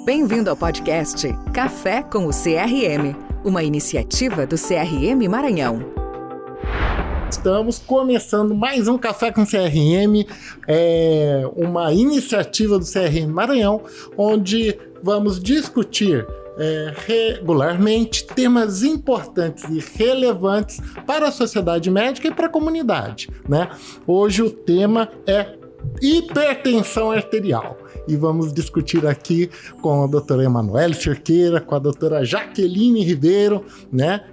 Bem-vindo ao podcast Café com o CRM, uma iniciativa do CRM Maranhão. Estamos começando mais um Café com CRM, uma iniciativa do CRM Maranhão, onde vamos discutir regularmente temas importantes e relevantes para a sociedade médica e para a comunidade, né? Hoje o tema é hipertensão arterial. E vamos discutir aqui com a doutora Emanuele Cerqueira, com a doutora Jaqueline Ribeiro, né?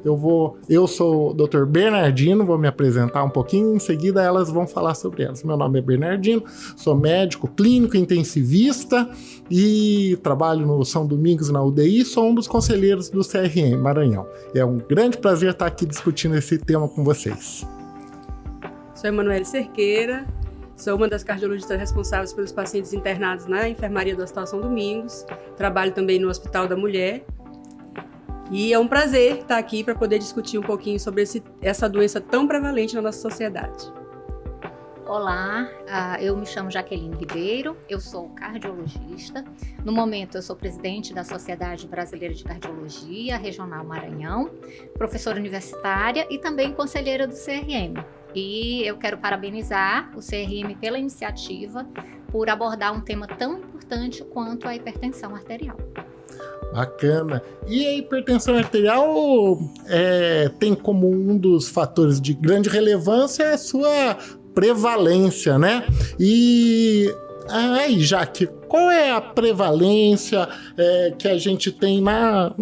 Eu sou o doutor Bernardino, vou me apresentar um pouquinho, em seguida elas vão falar sobre elas. Meu nome é Bernardino, sou médico clínico intensivista e trabalho no São Domingos na UDI, sou um dos conselheiros do CRM Maranhão. É um grande prazer estar aqui discutindo esse tema com vocês. Sou Emanuele Cerqueira. Sou uma das cardiologistas responsáveis pelos pacientes internados na enfermaria do Hospital São Domingos. Trabalho também no Hospital da Mulher. E é um prazer estar aqui para poder discutir um pouquinho sobre essa doença tão prevalente na nossa sociedade. Olá, eu me chamo Jaqueline Ribeiro, eu sou cardiologista. No momento eu sou presidente da Sociedade Brasileira de Cardiologia Regional Maranhão, professora universitária e também conselheira do CRM. E eu quero parabenizar o CRM pela iniciativa por abordar um tema tão importante quanto a hipertensão arterial. Bacana. E a hipertensão arterial tem como um dos fatores de grande relevância a sua prevalência, né? E aí, Jaque, qual é a prevalência que a gente tem na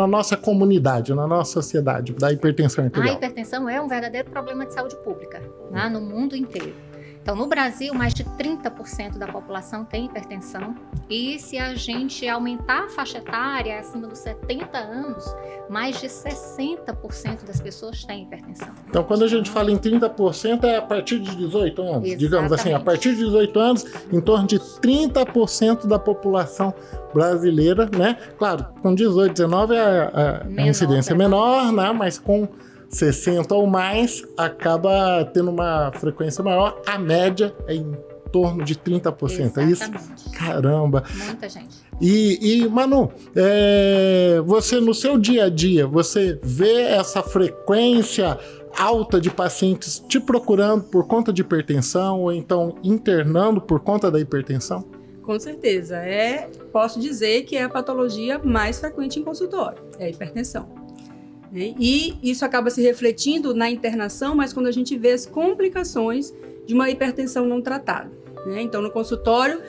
nossa comunidade, na nossa sociedade, da hipertensão arterial? A hipertensão é um verdadeiro problema de saúde pública, né, no mundo inteiro. Então, no Brasil, mais de 30% da população tem hipertensão. E se a gente aumentar a faixa etária acima dos 70 anos, mais de 60% das pessoas têm hipertensão. Então, quando a gente fala em 30%, é a partir de 18 anos. Exatamente. Digamos assim, a partir de 18 anos, em torno de 30% da população brasileira, né? Claro, com 18, 19 a incidência é menor, né? Mas com 60 ou mais, acaba tendo uma frequência maior. A média é em torno de 30%, é isso? Caramba! Muita gente. E Manu, você no seu dia a dia, você vê essa frequência alta de pacientes te procurando por conta de hipertensão ou então internando por conta da hipertensão? Com certeza. Posso dizer que é a patologia mais frequente em consultório, é a hipertensão. E isso acaba se refletindo na internação, mas quando a gente vê as complicações de uma hipertensão não tratada, né? Então, no consultório,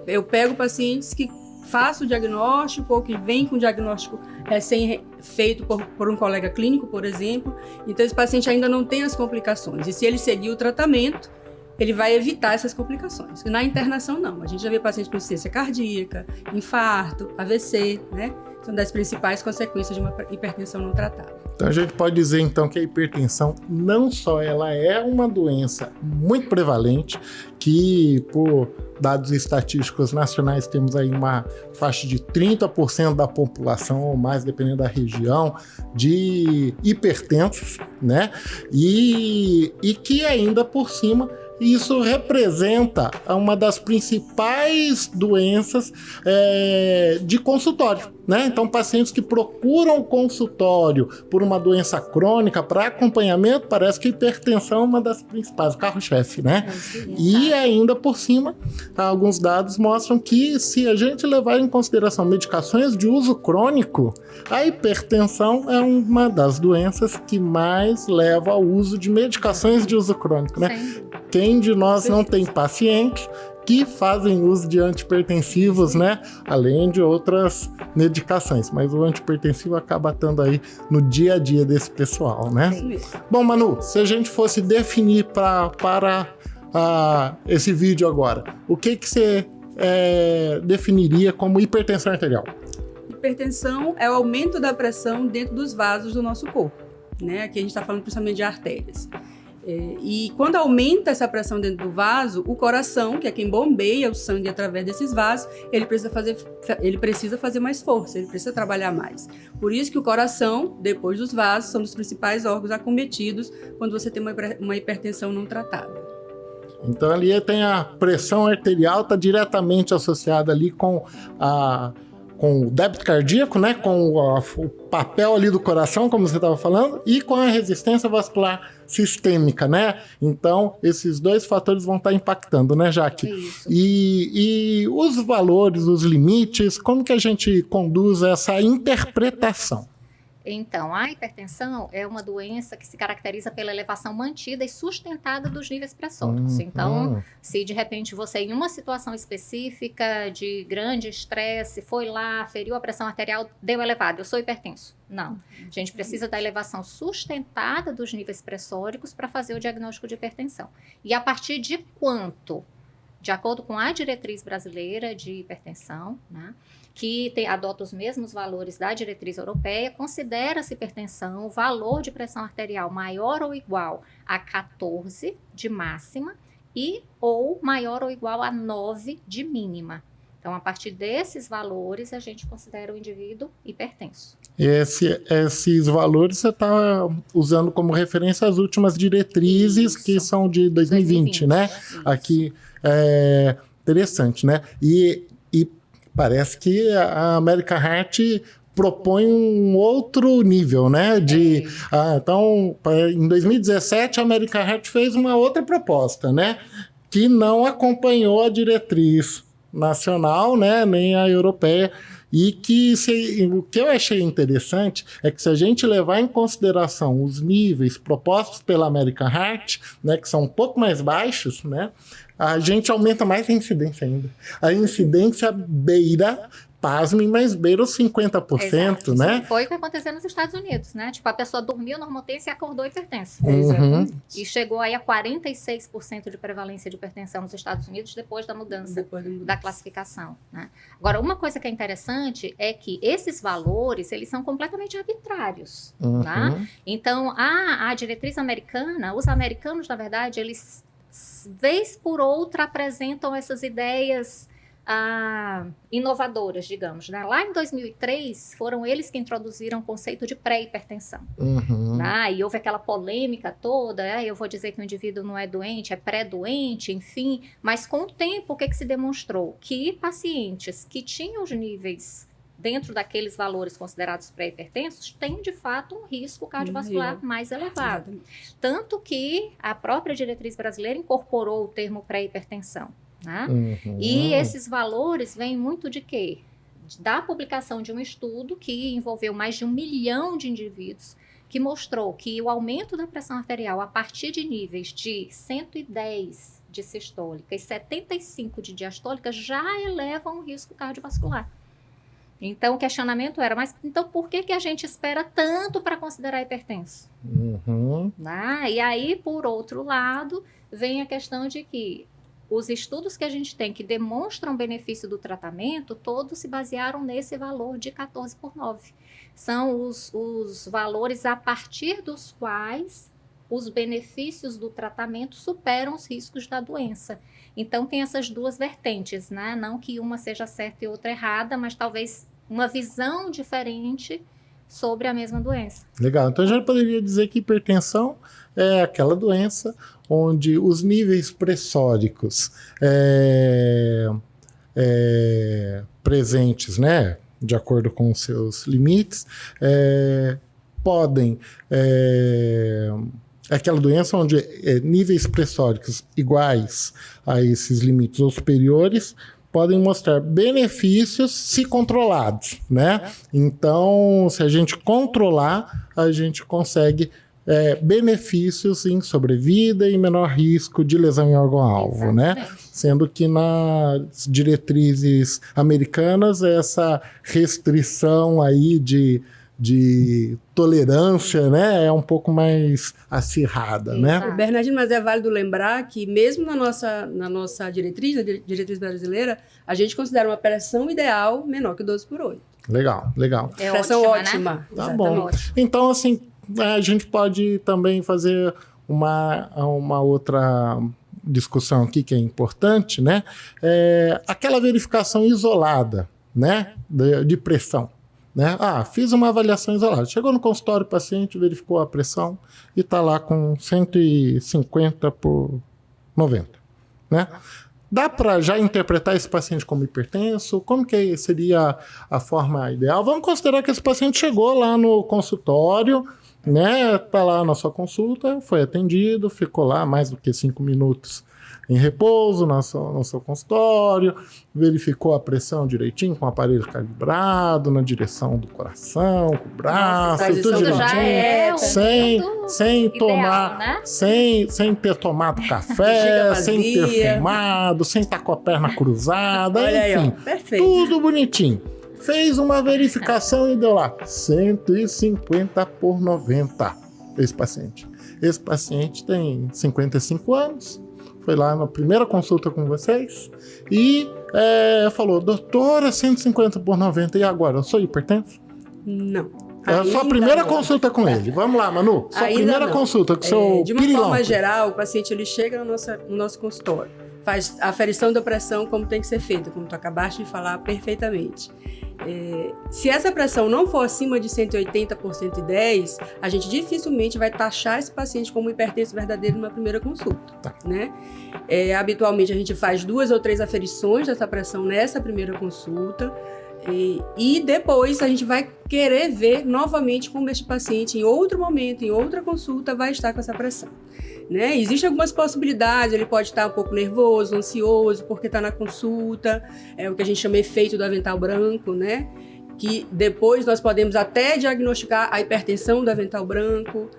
eu pego pacientes que faço o diagnóstico ou que vêm com o diagnóstico recém-feito por um colega clínico, por exemplo. Então, esse paciente ainda não tem as complicações. E se ele seguir o tratamento, ele vai evitar essas complicações. E na internação, não. A gente já vê pacientes com insuficiência cardíaca, infarto, AVC, né? São das principais consequências de uma hipertensão não tratada. Então a gente pode dizer então que a hipertensão não só ela é uma doença muito prevalente, que por dados estatísticos nacionais temos aí uma faixa de 30% da população ou mais, dependendo da região, de hipertensos, né? E que ainda por cima isso representa uma das principais doenças de consultório, né? Então, pacientes que procuram consultório por uma doença crônica para acompanhamento, parece que a hipertensão é uma das principais, o carro-chefe, né? E ainda por cima, alguns dados mostram que se a gente levar em consideração medicações de uso crônico, a hipertensão é uma das doenças que mais leva ao uso de medicações de uso crônico, né? Sim. Quem de nós não tem pacientes que fazem uso de antihipertensivos, né? Além de outras medicações, mas o antihipertensivo acaba estando aí no dia a dia desse pessoal, né? Sim. Bom, Manu, se a gente fosse definir para esse vídeo agora, o que você definiria como hipertensão arterial? Hipertensão é o aumento da pressão dentro dos vasos do nosso corpo, né? Aqui a gente está falando principalmente de artérias. E quando aumenta essa pressão dentro do vaso, o coração, que é quem bombeia o sangue através desses vasos, ele precisa fazer mais força, ele precisa trabalhar mais. Por isso que o coração, depois dos vasos, são os principais órgãos acometidos quando você tem uma hipertensão não tratada. Então ali tem a pressão arterial, está diretamente associada ali com com o débito cardíaco, né, com o papel ali do coração, como você estava falando, e com a resistência vascular sistêmica, né? Então, esses dois fatores vão estar impactando, né, Jaque? Isso. E os valores, os limites, como que a gente conduz essa interpretação? Então, a hipertensão é uma doença que se caracteriza pela elevação mantida e sustentada dos níveis pressóricos. Então, se de repente você, em uma situação específica de grande estresse, foi lá, feriu a pressão arterial, deu elevado, eu sou hipertenso. Não. A gente precisa da elevação sustentada dos níveis pressóricos para fazer o diagnóstico de hipertensão. E a partir de quanto? De acordo com a diretriz brasileira de hipertensão, né, que adota os mesmos valores da diretriz europeia, considera-se hipertensão o valor de pressão arterial maior ou igual a 14 de máxima e ou maior ou igual a 9 de mínima. Então, a partir desses valores, a gente considera o indivíduo hipertenso. E esses valores você está usando como referência as últimas diretrizes, isso, que são de 2020, né? Isso. Aqui é interessante, né? E parece que a American Heart propõe um outro nível, né? Então, em 2017, a American Heart fez uma outra proposta, né? Que não acompanhou a diretriz nacional, né? Nem a europeia. E que o que eu achei interessante é que se a gente levar em consideração os níveis propostos pela American Heart, né, que são um pouco mais baixos, né, a gente aumenta mais a incidência ainda. A incidência beira, pasmem, mas beira os 50%, exato, né? Foi o que aconteceu nos Estados Unidos, né? Tipo, a pessoa dormiu normotensa e acordou hipertensa. E chegou aí a 46% de prevalência de hipertensão nos Estados Unidos depois da mudança da classificação, né? Agora, uma coisa que é interessante é que esses valores, eles são completamente arbitrários, né? Então, a diretriz americana, os americanos, na verdade, eles, vez por outra, apresentam essas ideias inovadoras, digamos, né? Lá em 2003, foram eles que introduziram o conceito de pré-hipertensão. Né? E houve aquela polêmica toda, eu vou dizer que o indivíduo não é doente, é pré-doente, enfim, mas com o tempo, o que se demonstrou? Que pacientes que tinham os níveis dentro daqueles valores considerados pré-hipertensos têm, de fato, um risco cardiovascular mais elevado. Tanto que a própria diretriz brasileira incorporou o termo pré-hipertensão. Né? E esses valores vêm muito de quê? Da publicação de um estudo que envolveu mais de 1 milhão de indivíduos, que mostrou que o aumento da pressão arterial a partir de níveis de 110 de sistólica e 75 de diastólica já elevam o risco cardiovascular. Então, o questionamento era, mas então por que a gente espera tanto para considerar hipertenso? Né? E aí, por outro lado, vem a questão de que os estudos que a gente tem que demonstram benefício do tratamento, todos se basearam nesse valor de 14/9. São os valores a partir dos quais os benefícios do tratamento superam os riscos da doença. Então, tem essas duas vertentes, né? Não que uma seja certa e outra errada, mas talvez uma visão diferente sobre a mesma doença. Legal. Então, a gente poderia dizer que hipertensão é aquela doença onde os níveis pressóricos presentes, né, de acordo com os seus limites, podem... aquela doença onde níveis pressóricos iguais a esses limites ou superiores podem mostrar benefícios se controlados, né? Então, se a gente controlar, a gente consegue benefícios em sobrevida e menor risco de lesão em órgão-alvo, né? Sendo que nas diretrizes americanas, essa restrição aí de tolerância, né, é um pouco mais acirrada, né? Bernardino, mas é válido lembrar que mesmo na nossa diretriz brasileira, a gente considera uma pressão ideal menor que 12/8. Legal. É pressão ótima. Né? Tá bom. Então, assim, a gente pode também fazer uma outra discussão aqui que é importante, né? Aquela verificação isolada, né, de pressão. Né? Fiz uma avaliação isolada. Chegou no consultório, o paciente verificou a pressão e está lá com 150/90. Né? Dá para já interpretar esse paciente como hipertenso? Como que seria a forma ideal? Vamos considerar que esse paciente chegou lá no consultório, né? Tá lá na sua consulta, foi atendido, ficou lá mais do que 5 minutos em repouso no seu consultório, verificou a pressão direitinho, com o aparelho calibrado, na direção do coração, com o braço, tudo direitinho, sem tomar, né? sem ter tomado café, sem ter fumado, sem estar com a perna cruzada, enfim, tudo bonitinho. Fez uma verificação e deu lá 150 por 90 esse paciente. Esse paciente tem 55 anos, foi lá na primeira consulta com vocês e falou, doutora, 150 por 90, e agora? Eu sou hipertenso? Não. É a sua primeira consulta com ele. Vamos lá, Manu. Sua primeira consulta com o seu de uma forma geral, o paciente ele chega no nosso consultório, faz a aferição da pressão como tem que ser feita, como tu acabaste de falar perfeitamente. Se essa pressão não for acima de 180 por 110, a gente dificilmente vai taxar esse paciente como hipertenso verdadeiro numa primeira consulta, né? Habitualmente a gente faz 2 ou 3 aferições dessa pressão nessa primeira consulta e depois a gente vai querer ver novamente como este paciente em outro momento, em outra consulta, vai estar com essa pressão. Né? Existem algumas possibilidades, ele pode estar um pouco nervoso, ansioso, porque está na consulta, é o que a gente chama de efeito do avental branco, né? Que depois nós podemos até diagnosticar a hipertensão do avental branco.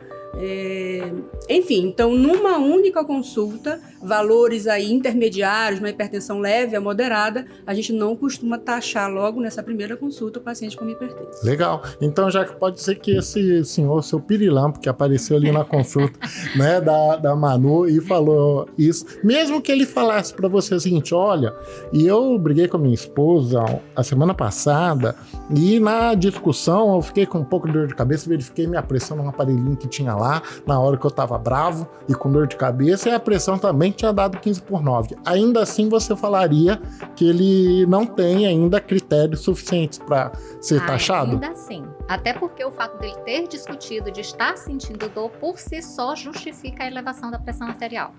Enfim, então numa única consulta, valores aí intermediários, uma hipertensão leve a moderada, a gente não costuma taxar logo nessa primeira consulta o paciente como hipertenso. Legal, então já que pode ser que esse senhor, seu pirilampo, que apareceu ali na consulta né, da Manu e falou isso, mesmo que ele falasse para você o seguinte, olha, e eu briguei com a minha esposa a semana passada e na discussão eu fiquei com um pouco de dor de cabeça, verifiquei minha pressão num aparelhinho que tinha lá, na hora que eu tava bravo e com dor de cabeça, e a pressão também tinha dado 15 por 9. Ainda assim, você falaria que ele não tem ainda critérios suficientes para ser taxado? Ainda assim. Até porque o fato dele ter discutido, de estar sentindo dor, por si só justifica a elevação da pressão arterial.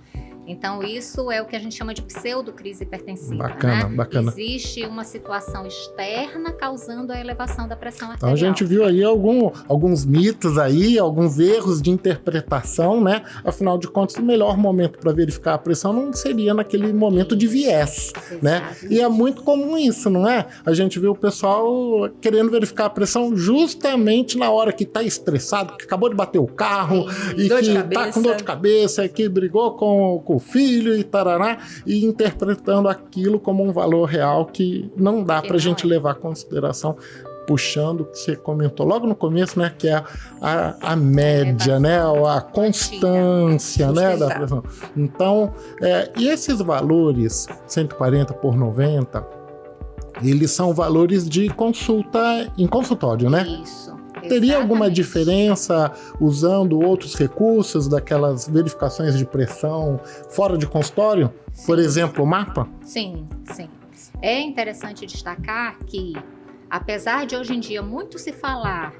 Então, isso é o que a gente chama de pseudocrise hipertensiva. Bacana, né? bacana. Existe uma situação externa causando a elevação da pressão arterial. Então, a gente viu aí alguns mitos aí, alguns erros de interpretação, né? Afinal de contas, o melhor momento para verificar a pressão não seria naquele momento de viés, né? E é muito comum isso, não é? A gente viu o pessoal querendo verificar a pressão justamente na hora que tá estressado, que acabou de bater o carro e que tá com dor de cabeça, que brigou com o filho e tarará, e interpretando aquilo como um valor real que não dá pra gente levar em consideração, puxando o que você comentou logo no começo, né, que é a média, né, a constância, né, da pressão. Então, e esses valores 140 por 90, eles são valores de consulta em consultório, né? Isso. Teria alguma diferença usando outros recursos daquelas verificações de pressão fora de consultório? Sim. Por exemplo, o mapa? Sim, sim. É interessante destacar que, apesar de hoje em dia muito se falar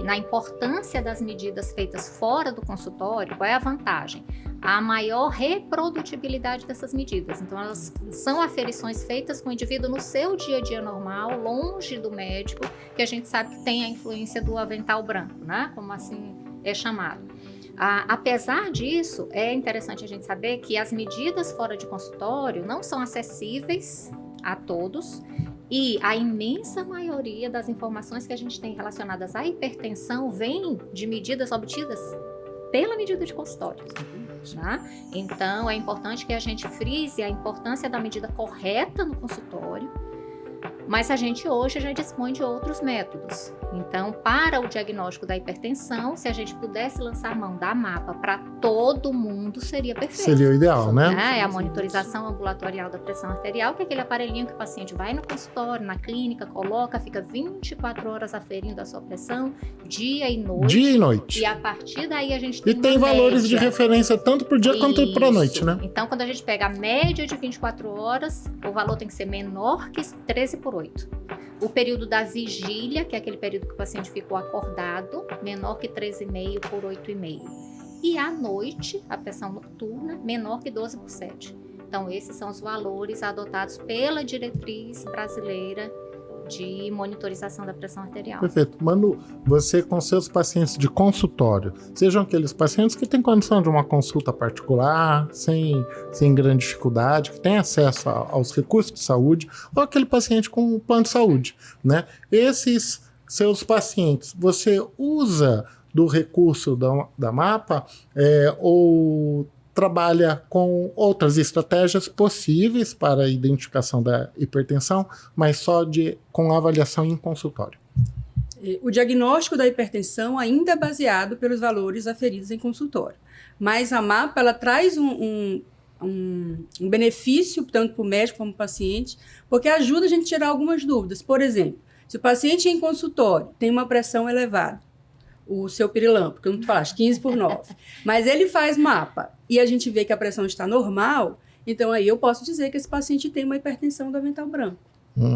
na importância das medidas feitas fora do consultório, qual é a vantagem? A maior reprodutibilidade dessas medidas. Então, elas são aferições feitas com o indivíduo no seu dia a dia normal, longe do médico, que a gente sabe que tem a influência do avental branco, né? Como assim é chamado. Apesar disso, é interessante a gente saber que as medidas fora de consultório não são acessíveis a todos, e a imensa maioria das informações que a gente tem relacionadas à hipertensão vem de medidas obtidas pela medida de consultório. Tá? Então, é importante que a gente frise a importância da medida correta no consultório, mas a gente hoje já dispõe de outros métodos. Então, para o diagnóstico da hipertensão, se a gente pudesse lançar mão da mapa para todo mundo, seria perfeito. Seria o ideal, né? É a monitorização ambulatorial da pressão arterial, que é aquele aparelhinho que o paciente vai no consultório, na clínica, coloca, fica 24 horas aferindo a sua pressão, dia e noite. Dia e noite. E a partir daí a gente tem tem valores de referência tanto para o dia quanto para a noite, né? Então, quando a gente pega a média de 24 horas, o valor tem que ser menor que 13 por 8. O período da vigília, que é aquele período que o paciente ficou acordado, menor que 13,5 por 8,5. E à noite, a pressão noturna, menor que 12 por 7. Então, esses são os valores adotados pela diretriz brasileira de monitorização da pressão arterial. Perfeito. Manu, você com seus pacientes de consultório, sejam aqueles pacientes que têm condição de uma consulta particular, sem grande dificuldade, que têm acesso aos recursos de saúde, ou aquele paciente com um plano de saúde, né? Esses seus pacientes, você usa do recurso da MAPA ou trabalha com outras estratégias possíveis para a identificação da hipertensão, mas só com avaliação em consultório? O diagnóstico da hipertensão ainda é baseado pelos valores aferidos em consultório. Mas a MAPA, ela traz um benefício, tanto para o médico como para o paciente, porque ajuda a gente a tirar algumas dúvidas. Por exemplo, se o paciente em consultório tem uma pressão elevada, o seu pirilampo, que eu não falaste, 15/9. Mas ele faz MAPA e a gente vê que a pressão está normal, então aí eu posso dizer que esse paciente tem uma hipertensão do avental branco,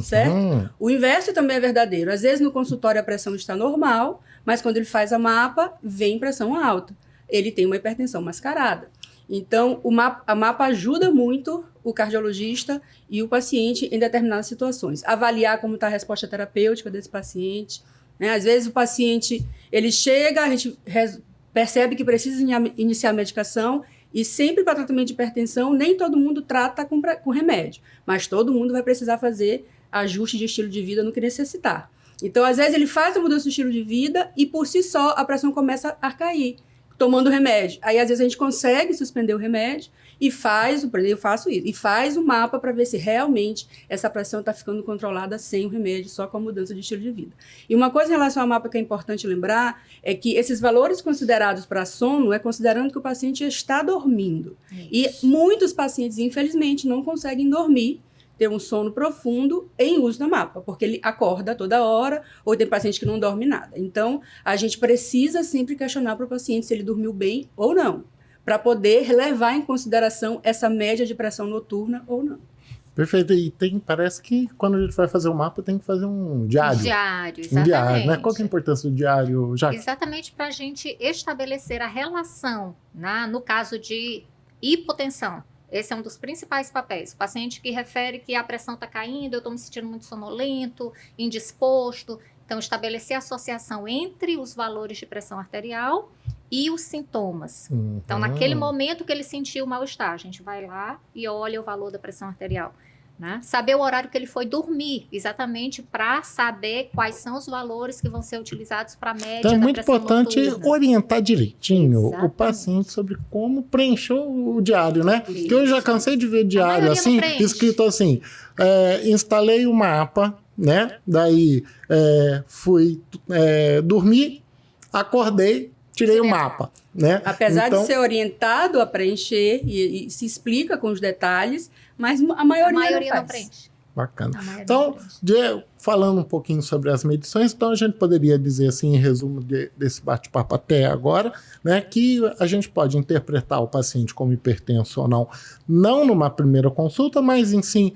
certo? O inverso também é verdadeiro. Às vezes no consultório a pressão está normal, mas quando ele faz a MAPA, vem pressão alta. Ele tem uma hipertensão mascarada. Então, a MAPA ajuda muito o cardiologista e o paciente em determinadas situações. Avaliar como está a resposta terapêutica desse paciente, né? Às vezes o paciente, ele chega, a gente percebe que precisa iniciar a medicação e sempre para tratamento de hipertensão, nem todo mundo trata com remédio, mas todo mundo vai precisar fazer ajuste de estilo de vida no que necessitar. Então, às vezes ele faz a mudança do estilo de vida e por si só a pressão começa a cair, tomando remédio. Aí às vezes a gente consegue suspender o remédio e eu faço isso, e faz o MAPA para ver se realmente essa pressão está ficando controlada sem o remédio, só com a mudança de estilo de vida. E uma coisa em relação ao MAPA que é importante lembrar é que esses valores considerados para sono é considerando que o paciente está dormindo. Isso. E muitos pacientes, infelizmente, não conseguem dormir, ter um sono profundo em uso da MAPA, porque ele acorda toda hora, ou tem paciente que não dorme nada. Então, a gente precisa sempre questionar para o paciente se ele dormiu bem ou não, para poder levar em consideração essa média de pressão noturna ou não. Perfeito. E parece que quando a gente vai fazer o MAPA, tem que fazer um diário. Exatamente. Um diário, né? Qual que é a importância do diário, Jaque? Exatamente para a gente estabelecer a relação, né, no caso de hipotensão. Esse é um dos principais papéis. O paciente que refere que a pressão está caindo, eu estou me sentindo muito sonolento, indisposto. Então, estabelecer a associação entre os valores de pressão arterial e os sintomas. Então, naquele momento que ele sentiu o mal-estar, a gente vai lá e olha o valor da pressão arterial. Né? Saber o horário que ele foi dormir, exatamente para saber quais são os valores que vão ser utilizados para a média então, da é muito pressão importante noturna. orientar direitinho Exatamente. o paciente sobre como preencher o diário, né? Isso. Porque eu já cansei de ver diário assim, escrito assim, instalei o MAPA, né? Daí fui dormir, acordei, tirei o MAPA, né? Apesar de ser orientado a preencher e se explica com os detalhes, mas a maioria não preenche. Bacana. Então, falando um pouquinho sobre as medições, então a gente poderia dizer assim, em resumo desse bate-papo até agora, né, que a gente pode interpretar o paciente como hipertenso ou não numa primeira consulta, mas em sim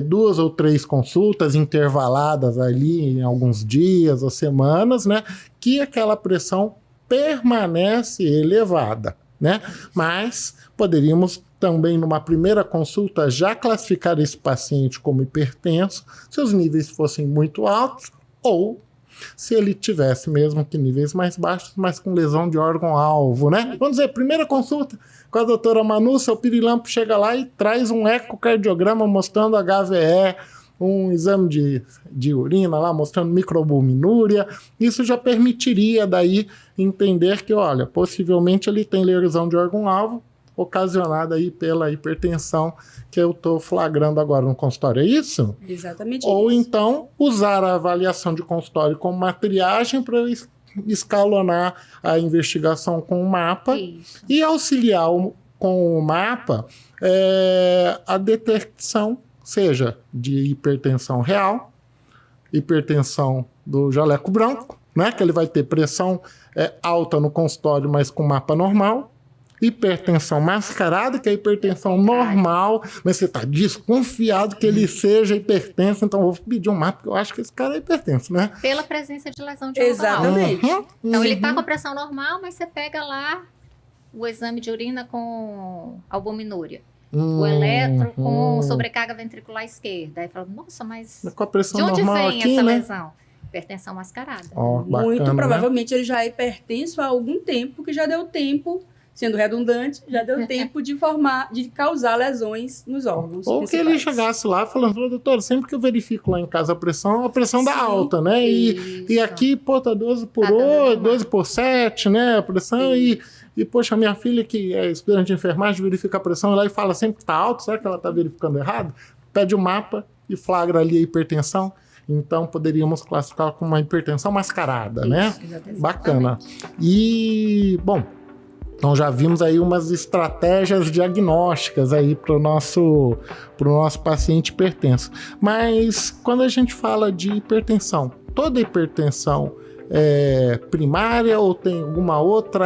2 ou 3 consultas intervaladas ali em alguns dias ou semanas, né, que aquela pressão permanece elevada, né? Mas poderíamos também, numa primeira consulta, já classificar esse paciente como hipertenso, se os níveis fossem muito altos, ou se ele tivesse mesmo que níveis mais baixos, mas com lesão de órgão-alvo, né? Vamos dizer, primeira consulta com a doutora Manu, seu pirilampo chega lá e traz um ecocardiograma mostrando HVE, um exame de urina lá mostrando microalbuminúria. Isso já permitiria daí entender que, olha, possivelmente ele tem lesão de órgão-alvo ocasionada aí pela hipertensão que eu estou flagrando agora no consultório. É isso? Exatamente. Ou isso. então usar a avaliação de consultório como uma triagem para escalonar a investigação com o MAPA. Isso. E auxiliar com o MAPA a detecção, seja de hipertensão real, hipertensão do jaleco branco, né, que ele vai ter pressão alta no consultório, mas com mapa normal, hipertensão mascarada, que é a hipertensão normal, mas você está desconfiado que ele seja hipertenso, então eu vou pedir um mapa, porque eu acho que esse cara é hipertenso, né? Pela presença de lesão de órgão. Exatamente. Então ele está com a pressão normal, mas você pega lá o exame de urina com albuminúria. O eletro com sobrecarga ventricular esquerda. Aí fala, nossa, mas com a pressão de onde normal vem aqui, essa né? lesão? Hipertensão mascarada. Muito Bacana, provavelmente ele já é hipertenso há algum tempo, que já deu tempo, sendo redundante, já deu tempo de causar lesões nos órgãos. Ou que ele principais. chegasse lá falando, doutor, sempre que eu verifico lá em casa a pressão dá Sim, alta, né? E aqui, pô, tá 12 por Tá dando 8, normal. 12 por 7, né? A pressão e, poxa, minha filha que é estudante de enfermagem verifica a pressão lá e fala sempre que tá alto, será que ela tá verificando errado? Pede o mapa e flagra ali a hipertensão. Então, poderíamos classificar como uma hipertensão mascarada, né? Exatamente. Bacana. E, bom, então já vimos aí umas estratégias diagnósticas aí para o nosso paciente hipertenso. Mas quando a gente fala de hipertensão, toda hipertensão é primária ou tem alguma outro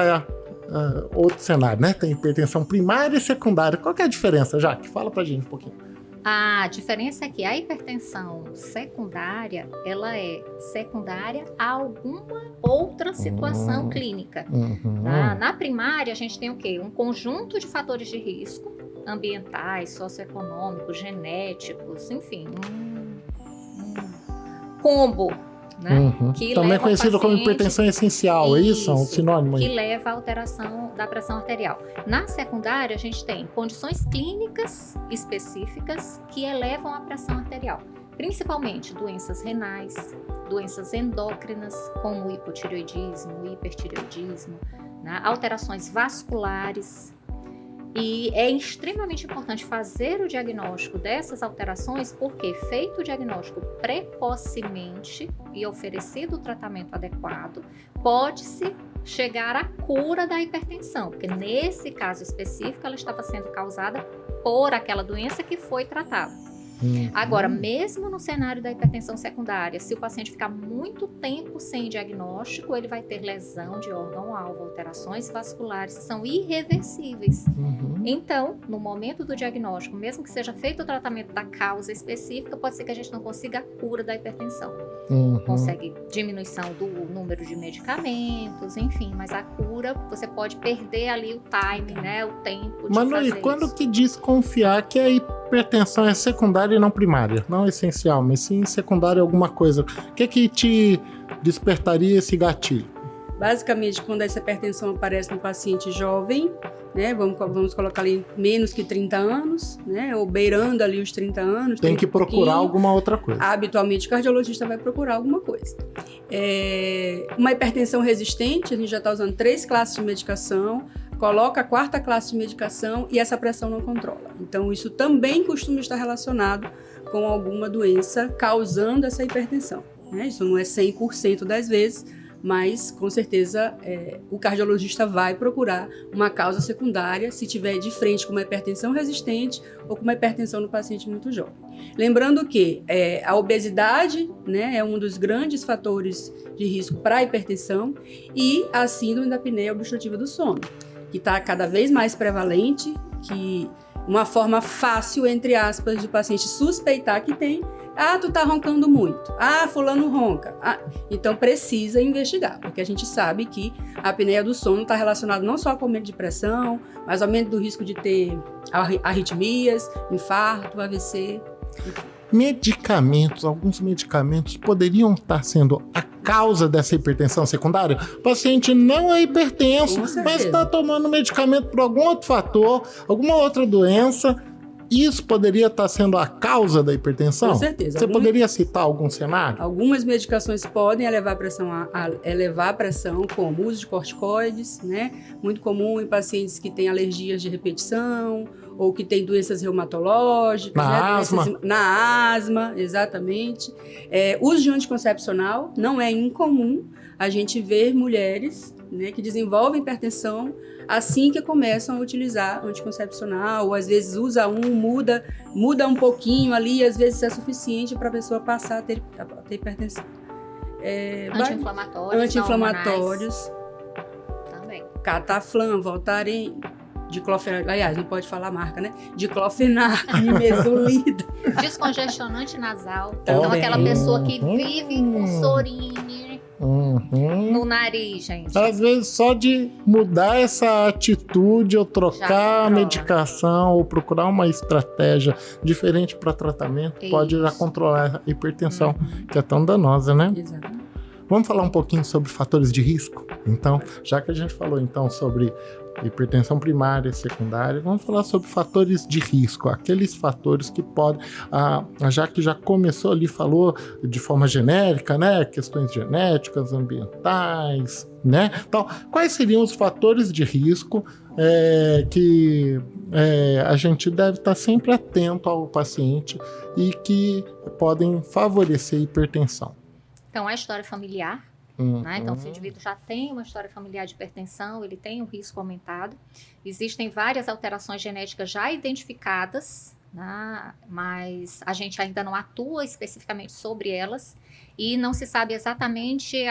cenário, né? Tem hipertensão primária e secundária. Qual que é a diferença, Jaque? Fala pra gente um pouquinho. A diferença é que a hipertensão secundária, ela é secundária a alguma outra situação clínica. Na primária, a gente tem o quê? Um conjunto de fatores de risco, ambientais, socioeconômicos, genéticos, enfim, um combo, né? Que Também leva o conhecido como paciente- hipertensão essencial, é isso? É um sinônimo que aí. leva à alteração da pressão arterial. Na secundária, a gente tem condições clínicas específicas que elevam a pressão arterial, principalmente doenças renais, doenças endócrinas, como o hipotireoidismo, o hipertireoidismo, né? Alterações vasculares. E é extremamente importante fazer o diagnóstico dessas alterações, porque feito o diagnóstico precocemente e oferecido o tratamento adequado, pode-se chegar à cura da hipertensão, porque nesse caso específico ela estava sendo causada por aquela doença que foi tratada. Agora, mesmo no cenário da hipertensão secundária, se o paciente ficar muito tempo sem diagnóstico, ele vai ter lesão de órgão-alvo, alterações vasculares que são irreversíveis. Então, no momento do diagnóstico, mesmo que seja feito o tratamento da causa específica, pode ser que a gente não consiga a cura da hipertensão. Consegue diminuição do número de medicamentos, enfim, mas a cura, você pode perder ali o timing, né, o tempo de Manu, fazer e quando isso. que desconfiar que a hipertensão é secundária e não primária? Não essencial, mas sim secundária alguma coisa. O que te despertaria esse gatilho? Basicamente, quando essa hipertensão aparece no paciente jovem, né, vamos colocar ali menos que 30 anos, né, ou beirando ali os 30 anos. Tem que procurar alguma outra coisa. Habitualmente, o cardiologista vai procurar alguma coisa. Uma hipertensão resistente, a gente já está usando 3 classes de medicação, coloca a 4ª classe de medicação e essa pressão não controla. Então, isso também costuma estar relacionado com alguma doença causando essa hipertensão, né? Isso não é 100% das vezes, mas com certeza o cardiologista vai procurar uma causa secundária se tiver de frente com uma hipertensão resistente ou com uma hipertensão no paciente muito jovem. Lembrando que a obesidade, né, é um dos grandes fatores de risco para a hipertensão e a síndrome da apneia obstrutiva do sono, que está cada vez mais prevalente, que uma forma fácil, entre aspas, do paciente suspeitar que tem. Ah, tu tá roncando muito. Ah, fulano ronca. Ah, então precisa investigar, porque a gente sabe que a apneia do sono está relacionada não só com aumento de pressão, mas aumento do risco de ter arritmias, infarto, AVC. Alguns medicamentos poderiam estar sendo a causa dessa hipertensão secundária? O paciente não é hipertenso, mas está tomando medicamento por algum outro fator, alguma outra doença. Isso poderia estar sendo a causa da hipertensão? Com certeza. Você poderia citar algum cenário? Algumas medicações podem elevar a pressão, como o uso de corticoides, né? Muito comum em pacientes que têm alergias de repetição ou que têm doenças reumatológicas. Na asma, exatamente. Uso de anticoncepcional, não é incomum a gente ver mulheres, né, que desenvolvem hipertensão assim que começam a utilizar anticoncepcional, ou às vezes usa muda um pouquinho ali, e às vezes é suficiente para a pessoa passar a ter hipertensão. Anti-inflamatórios. Também. Cataflam, Voltaren, diclofenac, aliás, não pode falar a marca, né? Diclofenac, nimesulida. Descongestionante nasal. Também. Então, aquela pessoa que vive com sorine, No nariz, gente. Às vezes só de mudar essa atitude ou trocar a medicação ou procurar uma estratégia diferente para tratamento pode já controlar a hipertensão, que é tão danosa, né? Exatamente. Vamos falar um pouquinho sobre fatores de risco? Então, já que a gente falou então sobre hipertensão primária e secundária, vamos falar sobre fatores de risco, aqueles fatores que podem, já que já começou ali, falou de forma genérica, né, questões genéticas, ambientais, né, então, quais seriam os fatores de risco que a gente deve estar sempre atento ao paciente e que podem favorecer a hipertensão? Então, a história familiar, né? Então, se o indivíduo já tem uma história familiar de hipertensão, ele tem um risco aumentado. Existem várias alterações genéticas já identificadas, né? Mas a gente ainda não atua especificamente sobre elas e não se sabe exatamente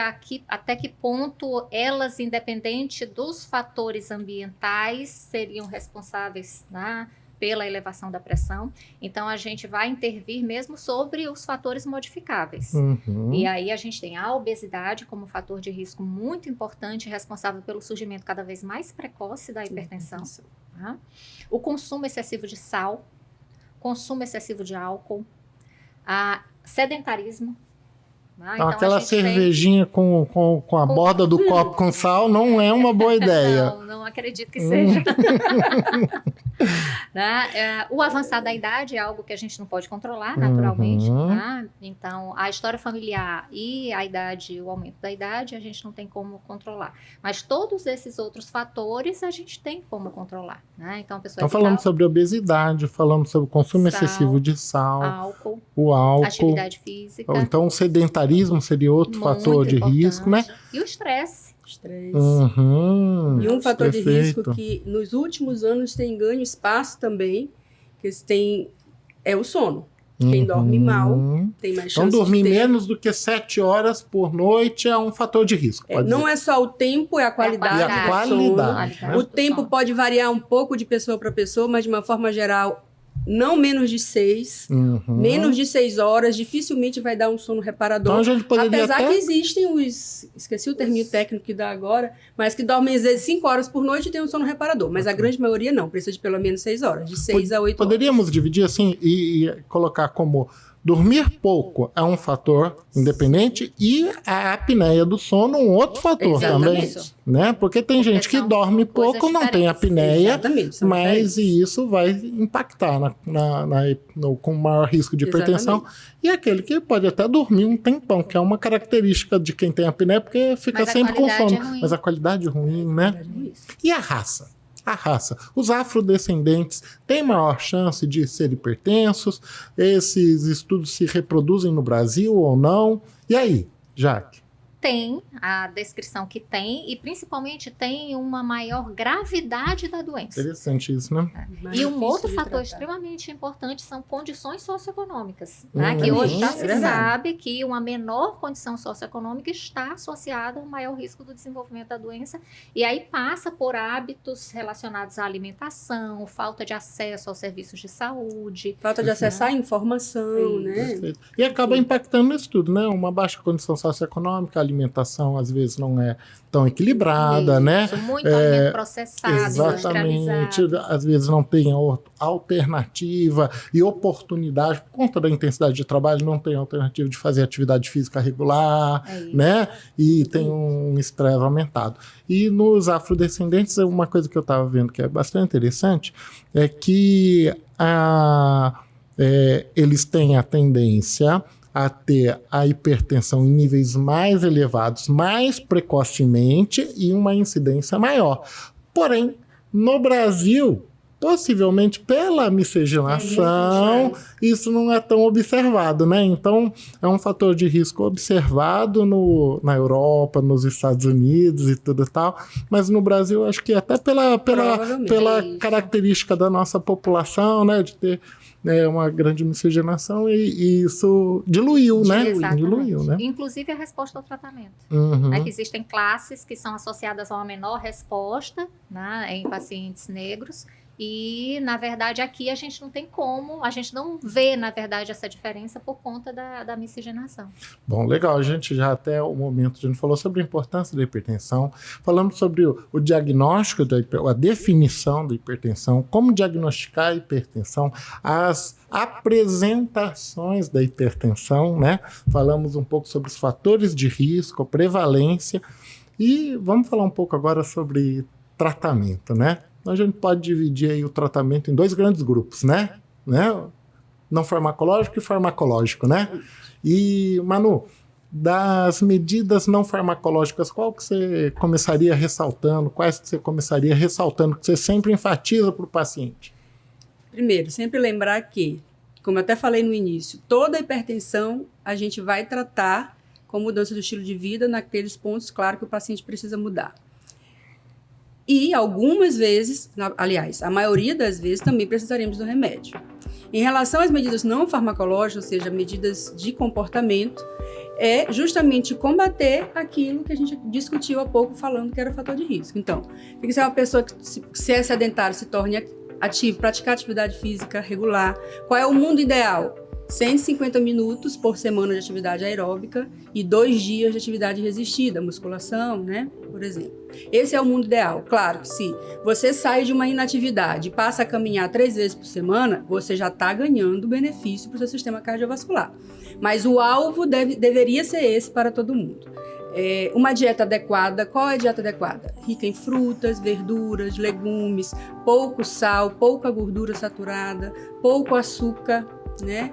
até que ponto elas, independente dos fatores ambientais, seriam responsáveis, né, pela elevação da pressão. Então, a gente vai intervir mesmo sobre os fatores modificáveis. E aí a gente tem a obesidade como fator de risco muito importante, responsável pelo surgimento cada vez mais precoce da hipertensão. Tá? O consumo excessivo de sal, consumo excessivo de álcool, sedentarismo. Então, aquela cervejinha com a borda do copo com sal não é uma boa ideia. Não acredito que seja. Né? O avançar da idade é algo que a gente não pode controlar naturalmente. Tá? Então, a história familiar e a idade, o aumento da idade, a gente não tem como controlar. Mas todos esses outros fatores a gente tem como controlar. Né? Então, a pessoa então falamos sobre obesidade, falamos sobre o consumo excessivo de sal, o álcool, atividade física. Então, o sedentarismo seria outro fator de risco, né? E o estresse. E um fator de risco que nos últimos anos tem ganho espaço também, é o sono. Quem dorme mal tem mais chance então, dormir de ter... menos do que 7 horas por noite é um fator de risco. Não é só o tempo, é a qualidade. E a qualidade. Né? O tempo pode variar um pouco de pessoa para pessoa, mas de uma forma geral, não menos de 6, menos de 6 horas, dificilmente vai dar um sono reparador. Então, a gente poderia apesar que existem esqueci o termo técnico que dá agora, mas que dormem às vezes 5 horas por noite e tem um sono reparador. Mas a grande maioria não, precisa de pelo menos 6 horas, de 6 a 8 horas. Poderíamos dividir assim e colocar como dormir pouco é um fator independente e a apneia do sono um outro fator também, né? Porque tem gente que dorme pouco, não tem apneia, mas isso vai impactar com maior risco de hipertensão. E aquele que pode até dormir um tempão, que é uma característica de quem tem apneia, porque fica sempre com sono. Mas a qualidade é ruim, né? E a raça? Os afrodescendentes têm maior chance de ser hipertensos? Esses estudos se reproduzem no Brasil ou não? E aí, Jaque? Tem a descrição que tem e principalmente tem uma maior gravidade da doença. Interessante isso, né? E um outro fator extremamente importante são condições socioeconômicas, né? Que hoje já se sabe que uma menor condição socioeconômica está associada a um maior risco do desenvolvimento da doença e aí passa por hábitos relacionados à alimentação, falta de acesso aos serviços de saúde. Falta de acesso à informação, né? Perfeito. E acaba impactando isso tudo, né? Uma baixa condição socioeconômica, a alimentação às vezes não é tão equilibrada, né? Muito alimento processado, exatamente, às vezes não tem alternativa e oportunidade, por conta da intensidade de trabalho, não tem alternativa de fazer atividade física regular, né? E tem um estresse aumentado. E nos afrodescendentes, uma coisa que eu estava vendo que é bastante interessante é que eles têm a tendência a ter a hipertensão em níveis mais elevados, mais precocemente e uma incidência maior. Porém, no Brasil, possivelmente pela miscigenação, isso não é tão observado, né? Então, é um fator de risco observado na Europa, nos Estados Unidos e tudo e tal, mas no Brasil, acho que até pela característica da nossa população, né, de ter uma grande miscigenação e isso diluiu, né? Diluiu, né? Inclusive a resposta ao tratamento. Que existem classes que são associadas a uma menor resposta, né, em pacientes negros E, na verdade, aqui a gente não tem como, a gente não vê, na verdade, essa diferença por conta da miscigenação. Bom, legal. A gente já até o momento, a gente falou sobre a importância da hipertensão, falamos sobre o diagnóstico, a definição da hipertensão, como diagnosticar a hipertensão, as apresentações da hipertensão, né? Falamos um pouco sobre os fatores de risco, a prevalência, e vamos falar um pouco agora sobre tratamento, né? A gente pode dividir aí o tratamento em 2 grandes grupos, né? Não farmacológico e farmacológico, né? E, Manu, das medidas não farmacológicas, qual que você começaria ressaltando? Quais que você começaria ressaltando, que você sempre enfatiza para o paciente? Primeiro, sempre lembrar que, como eu até falei no início, toda hipertensão a gente vai tratar com mudança do estilo de vida naqueles pontos, claro, que o paciente precisa mudar. E algumas vezes, aliás, a maioria das vezes também precisaríamos do remédio. Em relação às medidas não farmacológicas, ou seja, medidas de comportamento, é justamente combater aquilo que a gente discutiu há pouco falando que era fator de risco. Então, tem que ser uma pessoa que, se é sedentário, se torne ativo, praticar atividade física regular. Qual é o mundo ideal? 150 minutos por semana de atividade aeróbica e 2 dias de atividade resistida, musculação, né? Por exemplo. Esse é o mundo ideal. Claro que se você sai de uma inatividade e passa a caminhar 3 vezes por semana, você já está ganhando benefício para o seu sistema cardiovascular. Mas o alvo deveria ser esse para todo mundo. Uma dieta adequada. Qual é a dieta adequada? Rica em frutas, verduras, legumes, pouco sal, pouca gordura saturada, pouco açúcar, né?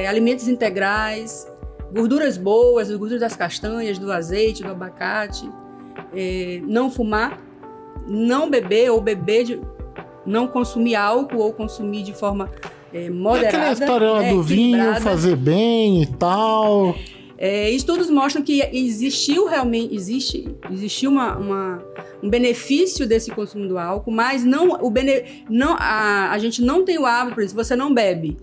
Alimentos integrais, gorduras boas, as gorduras das castanhas, do azeite, do abacate, não fumar, não beber ou não consumir álcool ou consumir de forma moderada. Aquela história do vinho, fazer bem e tal. Estudos mostram que existiu um benefício desse consumo do álcool, mas a gente não tem o hábito, por exemplo, você não bebe.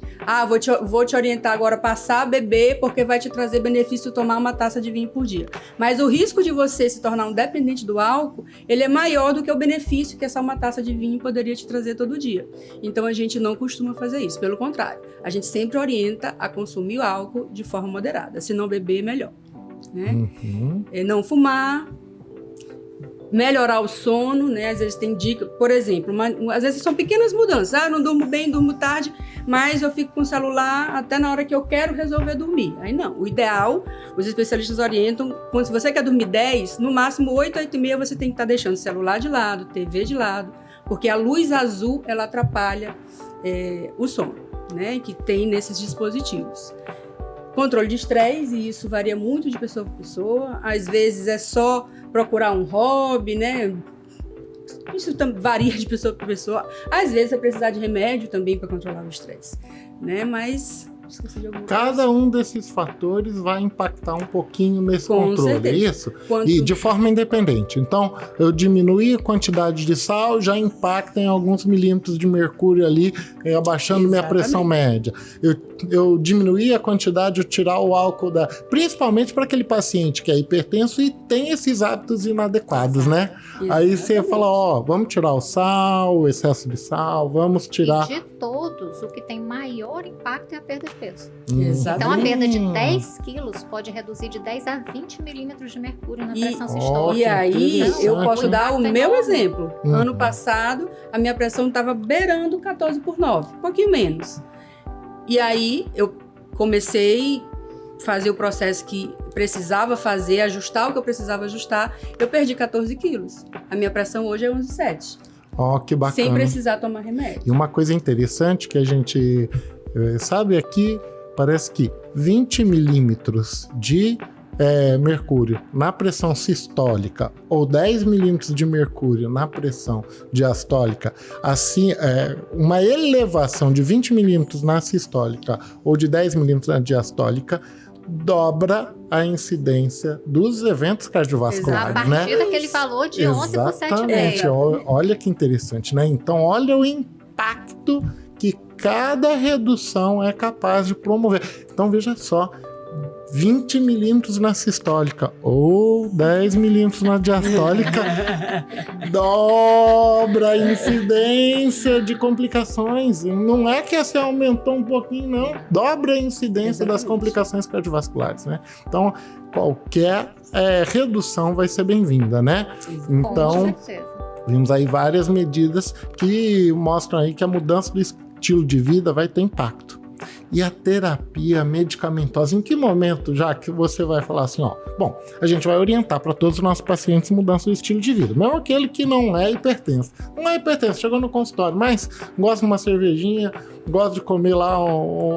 Vou te orientar agora a passar a beber porque vai te trazer benefício tomar uma taça de vinho por dia. Mas o risco de você se tornar um dependente do álcool, ele é maior do que o benefício que essa uma taça de vinho poderia te trazer todo dia. Então a gente não costuma fazer isso, pelo contrário. A gente sempre orienta a consumir o álcool de forma moderada. Se não beber, melhor. Né? Não fumar, melhorar o sono, né? Às vezes tem dica, por exemplo, às vezes são pequenas mudanças. Não durmo bem, durmo tarde, mas eu fico com o celular até na hora que eu quero resolver dormir. Aí não. O ideal, os especialistas orientam, se você quer dormir 10, no máximo 8, 8h30 você tem que estar deixando o celular de lado, TV de lado, porque a luz azul, ela atrapalha o sono, né? Que tem nesses dispositivos. Controle de estresse, e isso varia muito de pessoa para pessoa. Às vezes é só procurar um hobby, né? Isso varia de pessoa para pessoa. Às vezes é precisar de remédio também para controlar o estresse, né? Mas esqueci de alguma coisa. Cada um desses fatores vai impactar um pouquinho nesse controle, certeza. Isso? E de forma independente. Então, eu diminuir a quantidade de sal, já impacta em alguns milímetros de mercúrio ali, abaixando minha pressão média. Eu diminuir a quantidade, eu tirar o álcool principalmente para aquele paciente que é hipertenso e tem esses hábitos inadequados, né? Exatamente. Aí você fala, vamos tirar o sal, o excesso de sal, vamos tirar... E de todos, o que tem maior impacto é a perda de peso. Exatamente. Então, a perda de 10 quilos pode reduzir de 10 a 20 milímetros de mercúrio na pressão sistólica. E aí, eu posso dar o meu exemplo. Ano passado, a minha pressão estava beirando 14/9, um pouquinho menos. E aí, eu comecei a fazer o processo que precisava fazer, ajustar o que eu precisava ajustar. Eu perdi 14 quilos. A minha pressão hoje é 11,7. Que bacana. Sem precisar tomar remédio. E uma coisa interessante que a gente sabe aqui, parece que 20 milímetros de mercúrio na pressão sistólica ou 10 milímetros de mercúrio na pressão diastólica, assim, uma elevação de 20 milímetros na sistólica ou de 10 milímetros na diastólica dobra a incidência dos eventos cardiovasculares, a partir daquele valor de 11 por 7,5. Olha que interessante, né? Então, olha o impacto que cada redução é capaz de promover. Então, veja só, 20 milímetros na sistólica ou 10 milímetros na diastólica, dobra a incidência de complicações. Não é que assim aumentou um pouquinho, não. Dobra a incidência das complicações cardiovasculares, né? Então, qualquer redução vai ser bem-vinda, né? Então, com certeza. vimos aí várias medidas que mostram aí que a mudança do estilo de vida vai ter impacto. E a terapia medicamentosa, em que momento, já que você vai falar assim, ó, bom, a gente vai orientar para todos os nossos pacientes mudança do estilo de vida, mesmo aquele que não é hipertenso. Não é hipertenso, chegou no consultório, mas gosta de uma cervejinha, gosta de comer lá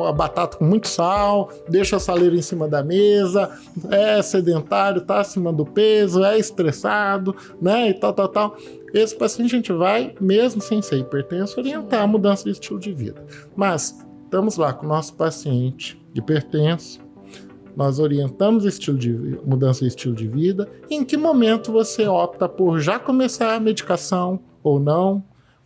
a batata com muito sal, deixa a saleira em cima da mesa, é sedentário, tá acima do peso, é estressado, né, e tal. Esse paciente a gente vai, mesmo sem ser hipertenso, orientar a mudança de estilo de vida. Mas estamos lá com o nosso paciente hipertenso, nós orientamos mudança de estilo de vida. Em que momento você opta por já começar a medicação ou não?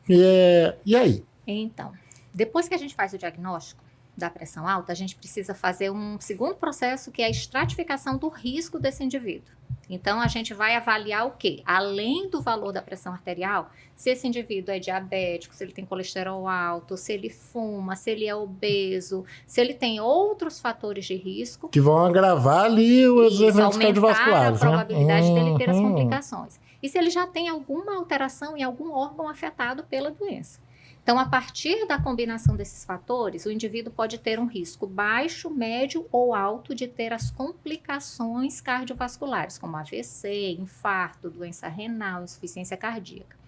E aí? Então, depois que a gente faz o diagnóstico da pressão alta, a gente precisa fazer um segundo processo, que é a estratificação do risco desse indivíduo. Então, a gente vai avaliar o quê? Além do valor da pressão arterial, se esse indivíduo é diabético, se ele tem colesterol alto, se ele fuma, se ele é obeso, se ele tem outros fatores de risco. Que vão agravar ali os eventos cardiovasculares, a probabilidade dele ter as complicações. E se ele já tem alguma alteração em algum órgão afetado pela doença. Então, a partir da combinação desses fatores, o indivíduo pode ter um risco baixo, médio ou alto de ter as complicações cardiovasculares, como AVC, infarto, doença renal, insuficiência cardíaca.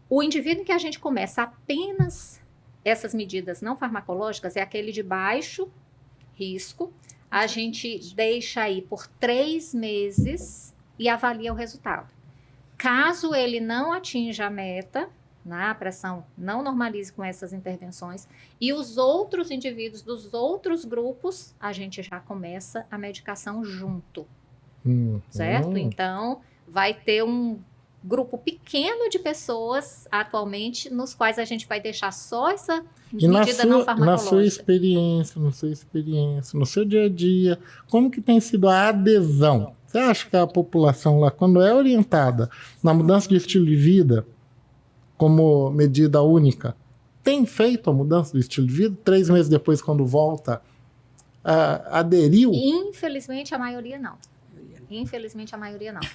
O indivíduo em que a gente começa apenas essas medidas não farmacológicas é aquele de baixo risco. A gente deixa aí por 3 meses e avalia o resultado. Caso ele não atinja a meta, a pressão não normalize com essas intervenções, e os outros indivíduos dos outros grupos, a gente já começa a medicação junto, certo? Então, vai ter um grupo pequeno de pessoas, atualmente, nos quais a gente vai deixar só essa medida não farmacológica. Na sua experiência, no seu dia a dia, como que tem sido a adesão? Você acha que a população lá, quando é orientada na mudança de estilo de vida, como medida única, tem feito a mudança do estilo de vida? 3 meses depois, quando volta, aderiu? Infelizmente, a maioria não.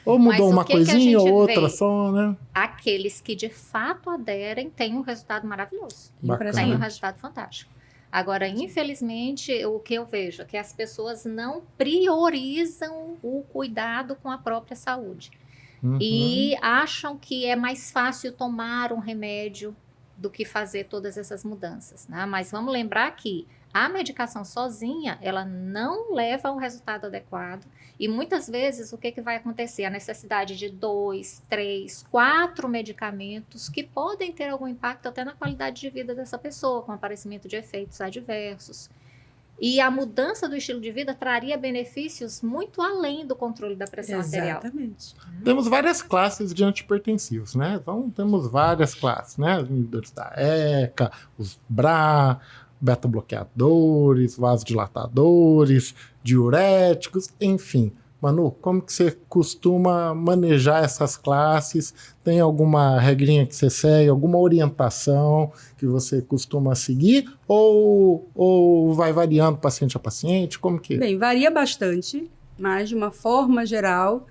Ou mudou uma coisinha ou outra só, né? Aqueles que de fato aderem têm um resultado maravilhoso. Têm um resultado fantástico. Agora, infelizmente, o que eu vejo é que as pessoas não priorizam o cuidado com a própria saúde. E acham que é mais fácil tomar um remédio do que fazer todas essas mudanças, né? Mas vamos lembrar que a medicação sozinha, ela não leva ao resultado adequado. E muitas vezes, o que vai acontecer? A necessidade de 2, 3, 4 medicamentos que podem ter algum impacto até na qualidade de vida dessa pessoa, com aparecimento de efeitos adversos. E a mudança do estilo de vida traria benefícios muito além do controle da pressão arterial. Exatamente. Temos várias classes de antihipertensivos, né? Então, temos várias classes, né? Os inibidores da ECA, os BRA, beta-bloqueadores, vasodilatadores, diuréticos, enfim. Manu, como que você costuma manejar essas classes? Tem alguma regrinha que você segue, alguma orientação que você costuma seguir? Ou vai variando paciente a paciente? Como que? Bem, varia bastante, mas de uma forma geral,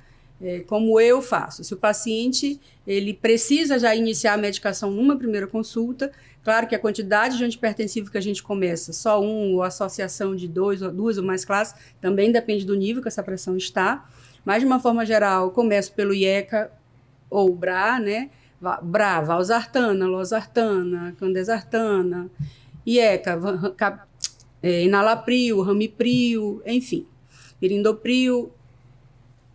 como eu faço. Se o paciente ele precisa já iniciar a medicação numa primeira consulta, claro que a quantidade de antihipertensivo que a gente começa, só um ou associação de 2 ou mais classes, também depende do nível que essa pressão está. Mas, de uma forma geral, eu começo pelo IECA ou BRA, né? BRA, valsartana, losartana, candesartana, IECA, enalapril, ramipril, enfim, perindopril.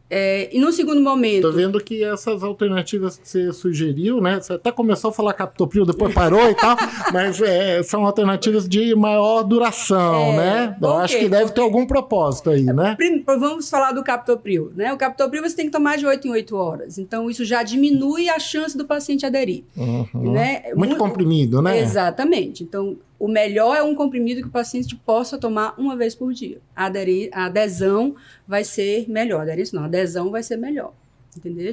E no segundo momento... Tô vendo que essas alternativas que você sugeriu, né? Você até começou a falar captopril, depois parou e tal, mas são alternativas de maior duração, né? Eu acho que deve ter algum propósito aí, né? Vamos falar do captopril, né? O captopril você tem que tomar de 8 em 8 horas. Então, isso já diminui a chance do paciente aderir. Né? Muito comprimido, né? Exatamente. Então, o melhor é um comprimido que o paciente possa tomar uma vez por dia. A adesão vai ser melhor. A adesão vai ser melhor. Entendeu?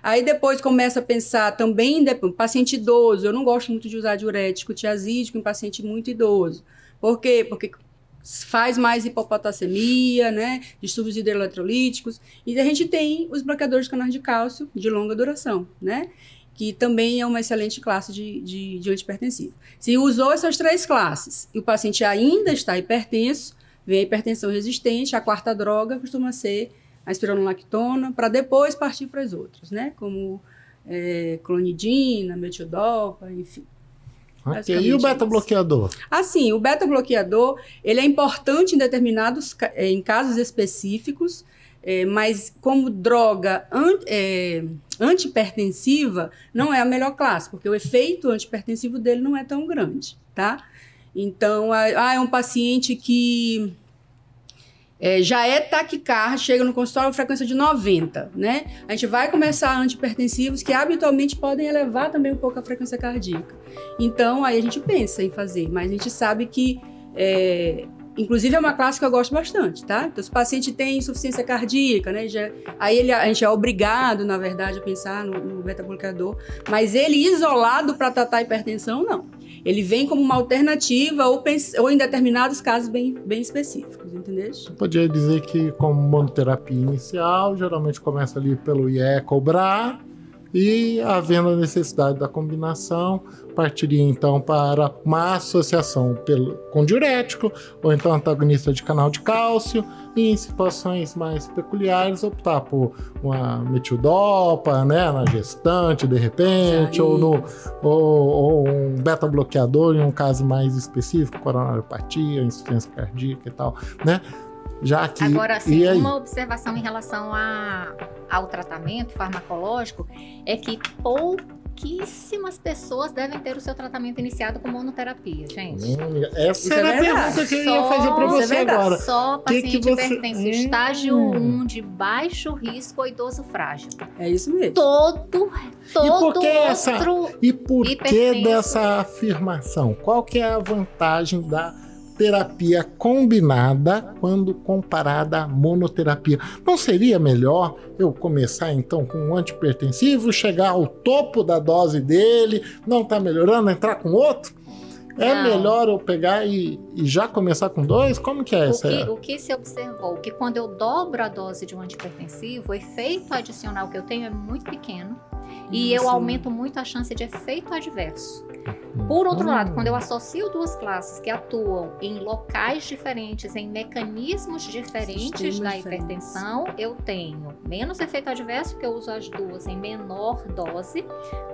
Aí depois começa a pensar também em paciente idoso. Eu não gosto muito de usar diurético tiazídico em paciente muito idoso. Por quê? Porque faz mais hipopotassemia, né? Distúrbios hidroeletrolíticos. E a gente tem os bloqueadores de canais de cálcio de longa duração, né? Que também é uma excelente classe de antihipertensivo. Se usou essas 3 classes e o paciente ainda está hipertenso, vem a hipertensão resistente, a quarta droga costuma ser a espironolactona, para depois partir para as outras, né? Como clonidina, metildopa, enfim. Ok, e o beta-bloqueador? Assim, o beta-bloqueador, ele é importante em casos específicos, mas como droga antihipertensiva, não é a melhor classe, porque o efeito antihipertensivo dele não é tão grande, tá? Então, é um paciente que já é taquicárdia, chega no consultório com frequência de 90, né? A gente vai começar antihipertensivos que habitualmente podem elevar também um pouco a frequência cardíaca. Então, aí a gente pensa em fazer, mas a gente sabe que, inclusive é uma classe que eu gosto bastante, tá? Então, se o paciente tem insuficiência cardíaca, né? A gente é obrigado, na verdade, a pensar no beta-bloqueador, mas ele isolado para tratar a hipertensão, não. Ele vem como uma alternativa ou em determinados casos bem específicos, entendeu? Você podia dizer que como monoterapia inicial, geralmente começa ali pelo IE-COBRA e, havendo a necessidade da combinação, partiria então para uma associação com diurético ou então antagonista de canal de cálcio, e em situações mais peculiares optar por uma metildopa, né, na gestante de repente, ou um beta-bloqueador em um caso mais específico, coronariopatia, insuficiência cardíaca e tal, né? Já que, agora, sim, uma observação em relação ao tratamento farmacológico é que pouquíssimas pessoas devem ter o seu tratamento iniciado com monoterapia, gente. Essa era a pergunta que eu ia fazer para você agora. Só paciente hipertenso estágio 1 de baixo risco ou idoso frágil. É isso mesmo. E por que dessa afirmação? Qual que é a vantagem da terapia combinada quando comparada à monoterapia? Não seria melhor eu começar então com um antihipertensivo, chegar ao topo da dose dele, não tá melhorando, entrar com outro? É melhor eu pegar e já começar com 2? Como que é essa? O que se observou? Que quando eu dobro a dose de um antihipertensivo, o efeito adicional que eu tenho é muito pequeno e eu aumento muito a chance de efeito adverso. Por outro lado, quando eu associo 2 classes que atuam em locais diferentes, em mecanismos diferentes da hipertensão, eu tenho menos efeito adverso, porque eu uso as 2 em menor dose,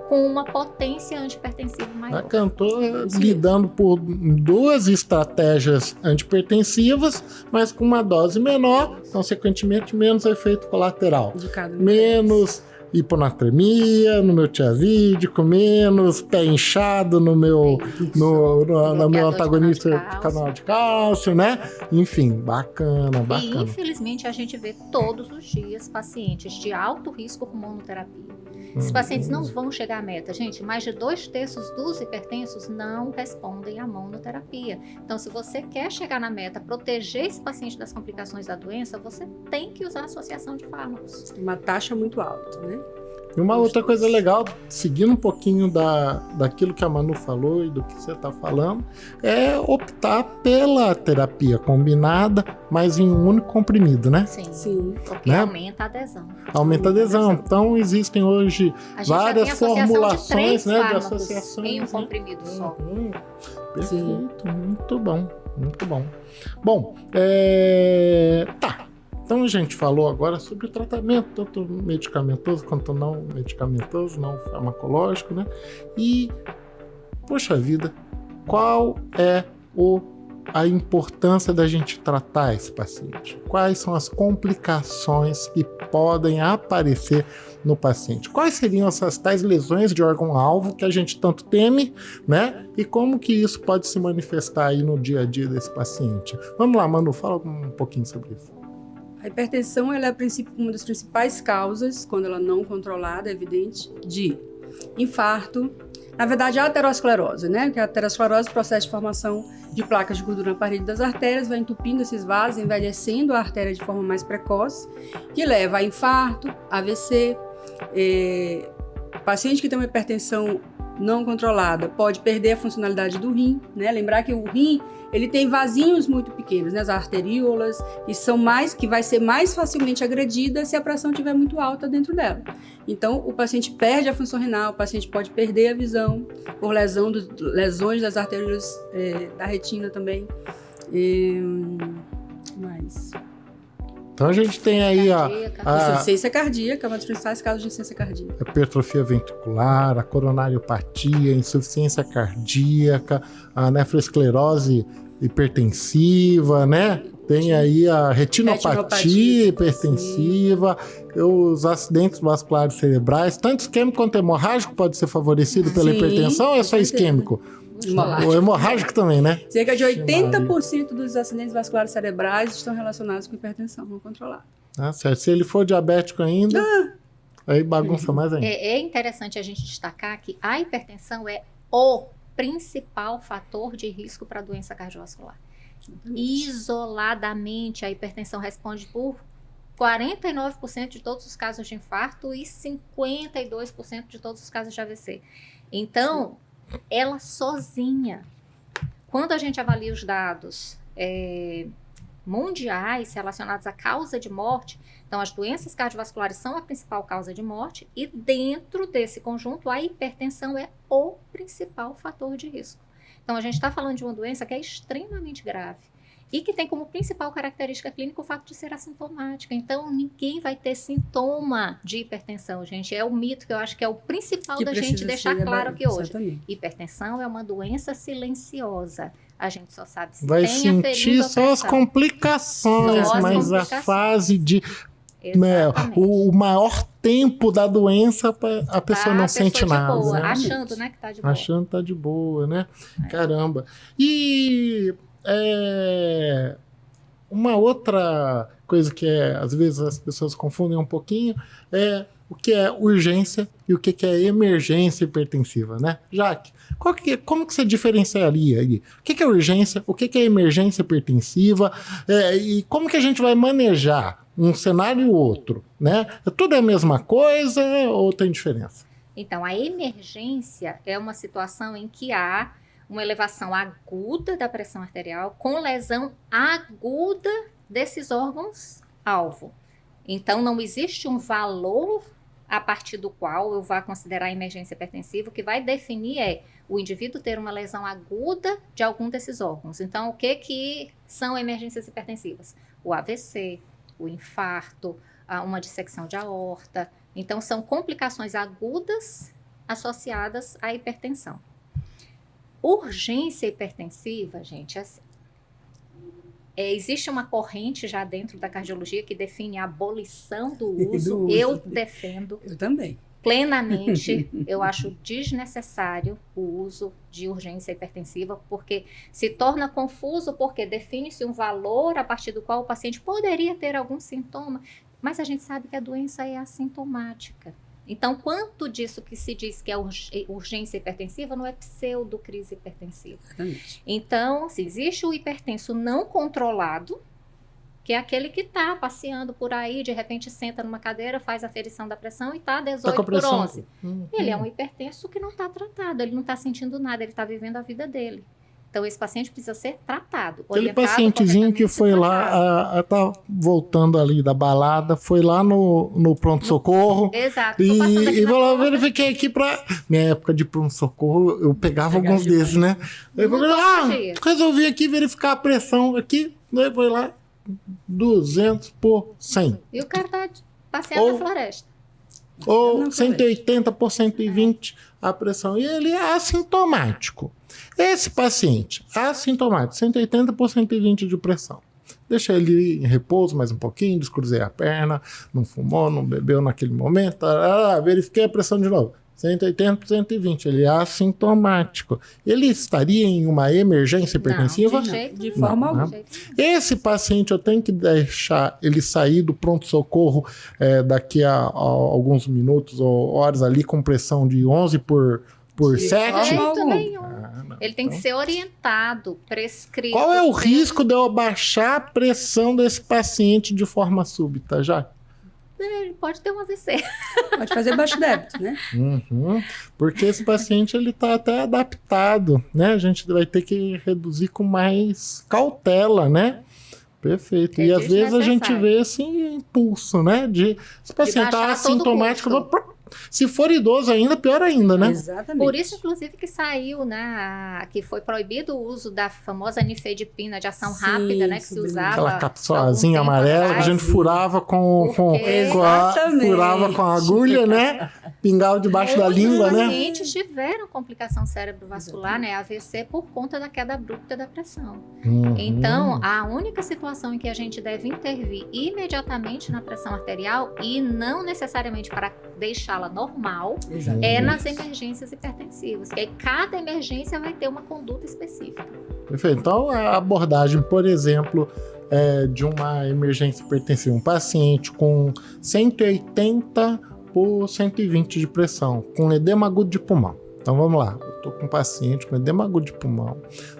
com uma potência antihipertensiva maior. Estou lidando por 2 estratégias antihipertensivas, mas com uma dose menor, consequentemente menos efeito colateral. Menos hiponatremia no meu tiazídico, menos pé inchado no meu antagonista de canal de cálcio, né? Enfim, bacana. E infelizmente a gente vê todos os dias pacientes de alto risco com monoterapia. Esses pacientes não vão chegar à meta. Gente, mais de 2/3 dos hipertensos não respondem à monoterapia. Então, se você quer chegar na meta, proteger esse paciente das complicações da doença, você tem que usar a associação de fármacos. Uma taxa muito alta, né? E uma outra coisa legal, seguindo um pouquinho daquilo que a Manu falou e do que você está falando, é optar pela terapia combinada, mas em um único comprimido, né? Sim. Porque aumenta a adesão. Aumenta a adesão. Então, existem hoje várias formulações, né, de associações em um comprimido só. Perfeito, muito bom. Bom, tá. Então a gente falou agora sobre o tratamento, tanto medicamentoso quanto não medicamentoso, não farmacológico, né? E, poxa vida, qual é a importância da gente tratar esse paciente? Quais são as complicações que podem aparecer no paciente? Quais seriam essas tais lesões de órgão-alvo que a gente tanto teme, né? E como que isso pode se manifestar aí no dia a dia desse paciente? Vamos lá, Manu, fala um pouquinho sobre isso. A hipertensão ela é uma das principais causas, quando ela não controlada, é evidente, de infarto, Na verdade, a aterosclerose, né? Que a aterosclerose é o processo de formação de placas de gordura na parede das artérias, vai entupindo esses vasos, envelhecendo a artéria de forma mais precoce, que leva a infarto, AVC. Paciente que tem uma hipertensão não controlada pode perder a funcionalidade do rim, né? Lembrar que o rim, ele tem vasinhos muito pequenos, né? As arteríolas, que vai ser mais facilmente agredida se a pressão estiver muito alta dentro dela. Então, o paciente perde a função renal, o paciente pode perder a visão por lesões das artérias da retina também. Mais. Então a gente tem aí a insuficiência cardíaca, uma das principais causas de insuficiência cardíaca. A hipertrofia ventricular, a coronariopatia, a insuficiência cardíaca, a nefroesclerose hipertensiva, né? Tem aí a retinopatia hipertensiva, os acidentes vasculares cerebrais, tanto isquêmico quanto hemorrágico pode ser favorecido pela hipertensão ou é só isquêmico? O hemorrágico também, né? Cerca de 80% dos acidentes vasculares cerebrais estão relacionados com hipertensão não controlada. Certo. Se ele for diabético ainda, aí bagunça mais ainda. É interessante a gente destacar que a hipertensão é o principal fator de risco para a doença cardiovascular. Isoladamente, a hipertensão responde por 49% de todos os casos de infarto e 52% de todos os casos de AVC. Então, ela sozinha, quando a gente avalia os dados mundiais relacionados à causa de morte, então as doenças cardiovasculares são a principal causa de morte e dentro desse conjunto a hipertensão é o principal fator de risco. Então a gente está falando de uma doença que é extremamente grave e que tem como principal característica clínica o fato de ser assintomática. Então, ninguém vai ter sintoma de hipertensão, gente. É o mito que eu acho que é o principal da gente deixar claro aqui hoje. Exatamente. Hipertensão é uma doença silenciosa. A gente só sabe se vai tem a ferida sentir só as complicações, mas a fase de... o maior tempo da doença, a pessoa não sente nada. Boa, né? Achando, né, que tá de boa. Achando que tá de boa, né? Caramba. E... uma outra coisa que às vezes as pessoas confundem um pouquinho é o que é urgência e o que é emergência hipertensiva, né? Jaque, como que você diferenciaria aí? O que é urgência, o que é emergência hipertensiva e como que a gente vai manejar um cenário e o outro, né? Tudo é a mesma coisa ou tem diferença? Então, a emergência é uma situação em que há uma elevação aguda da pressão arterial com lesão aguda desses órgãos-alvo. Então, não existe um valor a partir do qual eu vá considerar a emergência hipertensiva. O que vai definir o indivíduo ter uma lesão aguda de algum desses órgãos. Então, o que são emergências hipertensivas? O AVC, o infarto, uma dissecção de aorta. Então, são complicações agudas associadas à hipertensão. Urgência hipertensiva, gente, assim, existe uma corrente já dentro da cardiologia que define a abolição do uso. Eu defendo. Eu também. Plenamente. Eu acho desnecessário o uso de urgência hipertensiva, porque se torna confuso, porque define-se um valor a partir do qual o paciente poderia ter algum sintoma, mas a gente sabe que a doença é assintomática. Então, quanto disso que se diz que é urgência hipertensiva não é pseudocrise hipertensiva. Exatamente. Então, se existe o hipertenso não controlado, que é aquele que está passeando por aí, de repente senta numa cadeira, faz a aferição da pressão e está 18 por 11. Ele é um hipertenso que não está tratado, ele não está sentindo nada, ele está vivendo a vida dele. Então, esse paciente precisa ser tratado. Aquele pacientezinho que foi lá, tá voltando ali da balada, foi lá no pronto-socorro. Exato. E falou, verifiquei aqui pra... Minha época de pronto-socorro, eu pegava alguns desses, né? Eu falei, resolvi aqui verificar a pressão aqui, né? Foi lá, 200 por 100. E o cara tá passeando na floresta. Ou 180 por 120 a pressão. E ele é assintomático. Esse paciente assintomático, 180 por 120 de pressão. Deixa ele em repouso mais um pouquinho, descruzei a perna, não fumou, não bebeu naquele momento, verifiquei a pressão de novo. 180 por 120, ele é assintomático. Ele estaria em uma emergência hipertensiva? Não, de forma alguma. Esse paciente eu tenho que deixar ele sair do pronto-socorro daqui a alguns minutos ou horas ali com pressão de 11 por por De 7? forma alguma. Não. Ele tem que ser orientado, prescrito. Qual é o risco de eu abaixar a pressão desse paciente de forma súbita, já? Ele pode ter um AVC. Pode fazer baixo débito, né? Uhum. Porque esse paciente ele está até adaptado, né? A gente vai ter que reduzir com mais cautela, né? Perfeito. É E às vezes a gente desnecessário. vê esse impulso, né? De esse paciente baixar tá a todo assintomático. custo. Se for idoso ainda, pior ainda, né? Exatamente. Por isso, inclusive, que saiu, né, que foi proibido o uso da famosa nifedipina de ação Sim, rápida, né, que se sublime. usava. Aquela capsulazinha algum tempo amarela que a atrás. gente furava com Exatamente. furava com a agulha, né? Pingava debaixo da língua, Muitos né? pacientes tiveram complicação cerebrovascular, né, AVC, por conta da queda abrupta da pressão. Uhum. Então, a única situação em que a gente deve intervir imediatamente na pressão arterial e não necessariamente para deixá-la normal Exatamente. é nas emergências hipertensivas. Que aí cada emergência vai ter uma conduta específica. Perfeito. Então, a abordagem, por exemplo, de uma emergência hipertensiva, um paciente com 180 por 120 de pressão, com edema agudo de pulmão. Então, vamos lá. Eu estou com um paciente com edema agudo de pulmão,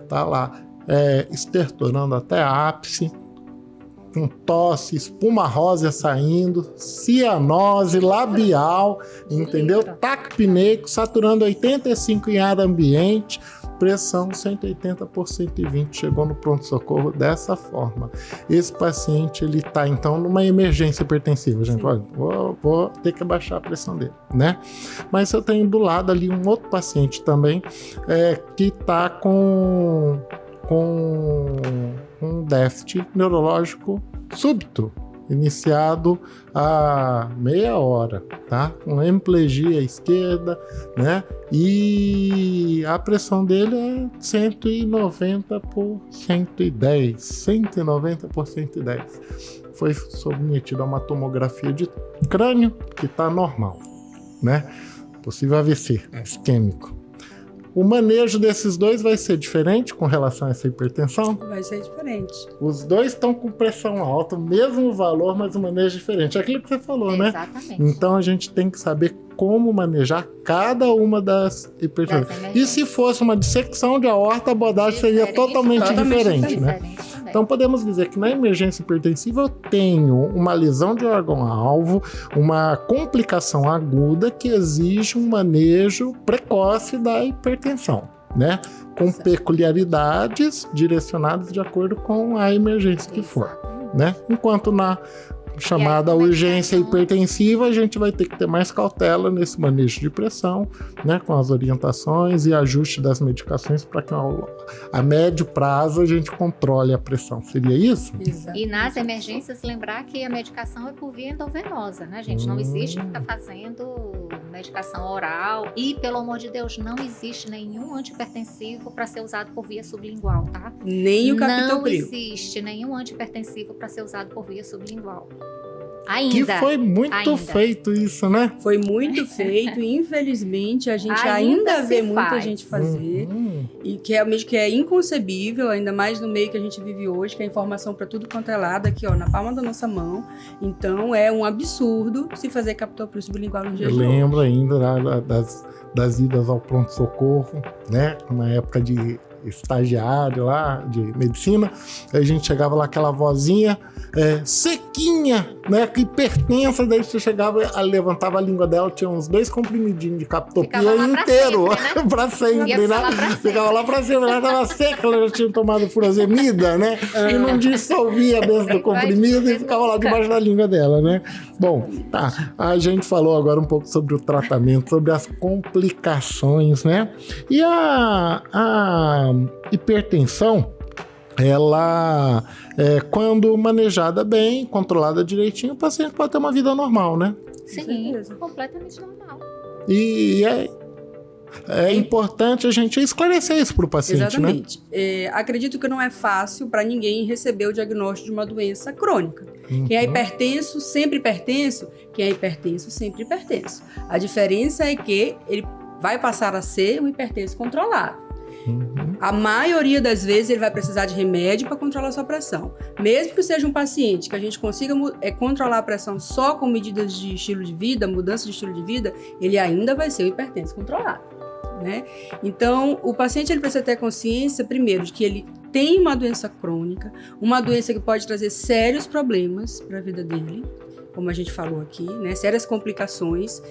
tá lá estertorando até ápice, com tosse, espuma rosa saindo, cianose labial, entendeu? Taquipneico, saturando 85 em ar ambiente, pressão 180 por 120, chegou no pronto-socorro dessa forma. Esse paciente, ele está, então, numa emergência hipertensiva, gente. Olha, vou ter que abaixar a pressão dele, né? Mas eu tenho do lado ali um outro paciente também, que está com um déficit neurológico súbito, iniciado há meia hora, tá? Com hemiplegia esquerda, né? E a pressão dele é 190 por 110, 190 por 110. Foi submetido a uma tomografia de crânio que está normal, né? Possível AVC isquêmico. O manejo desses dois vai ser diferente com relação a essa hipertensão? Vai ser diferente. Os dois estão com pressão alta, o mesmo valor, mas o manejo é diferente. É aquilo que você falou, né? Exatamente. Então a gente tem que saber como manejar cada uma das hipertensões. Das E emergências. se fosse uma dissecção de aorta, a abordagem seria totalmente diferente, né? Diferente também. Então podemos dizer que na emergência hipertensiva eu tenho uma lesão de órgão-alvo, uma complicação aguda que exige um manejo precoce da hipertensão, né? Com peculiaridades direcionadas de acordo com a emergência que for, né? Enquanto na chamada como é que urgência funciona? hipertensiva, a gente vai ter que ter mais cautela nesse manejo de pressão, né, com as orientações e ajuste das medicações para que a médio prazo a gente controle a pressão. Seria isso? Exato. E nas emergências, lembrar que a medicação é por via endovenosa, né, gente? Não existe ficar fazendo medicação oral. E, pelo amor de Deus, não existe nenhum antihipertensivo para ser usado por via sublingual, tá? Nem o Não captopril. existe nenhum antihipertensivo para ser usado por via sublingual. Que Ainda. foi muito ainda. feito isso, né? Foi muito feito e, infelizmente, a gente Ainda ainda vê se muita faz. gente fazer. Uhum. E que realmente que é inconcebível, ainda mais no meio que a gente vive hoje, que a informação para tudo quanto é lado aqui, ó, na palma da nossa mão. Então, é um absurdo se fazer captopril sublingual no dia Eu de hoje. lembro ainda das idas ao pronto-socorro, né? Na época de estagiário lá, de medicina, aí a gente chegava lá, aquela vozinha sequinha, né? Que hipertensa, daí você chegava, ela levantava a língua dela, tinha uns 2 comprimidinhos de captopia Ficava lá pra inteiro, sempre, né? pra sempre, Ia né? ficar lá pra sempre. Ficava lá pra sempre, ela tava seca, ela já tinha tomado furosemida, né? E não dissolvia dentro do comprimido e ficava lá debaixo da língua dela, né? Bom, tá, a gente falou agora um pouco sobre o tratamento, sobre as complicações, né? E a hipertensão, ela, quando manejada bem, controlada direitinho, o paciente pode ter uma vida normal, né? Sim, certeza. completamente normal. E é importante a gente esclarecer isso para o paciente, né? Exatamente. Acredito que não é fácil para ninguém receber o diagnóstico de uma doença crônica. Quem é hipertenso, sempre hipertenso. Quem é hipertenso, sempre hipertenso. A diferença é que ele vai passar a ser um hipertenso controlado. A maioria das vezes ele vai precisar de remédio para controlar a sua pressão. Mesmo que seja um paciente que a gente consiga controlar a pressão só com medidas de estilo de vida, mudança de estilo de vida, ele ainda vai ser um hipertenso controlado. né? Então, o paciente ele precisa ter consciência, primeiro, de que ele tem uma doença crônica, uma doença que pode trazer sérios problemas para a vida dele, como a gente falou aqui, né? Sérias complicações.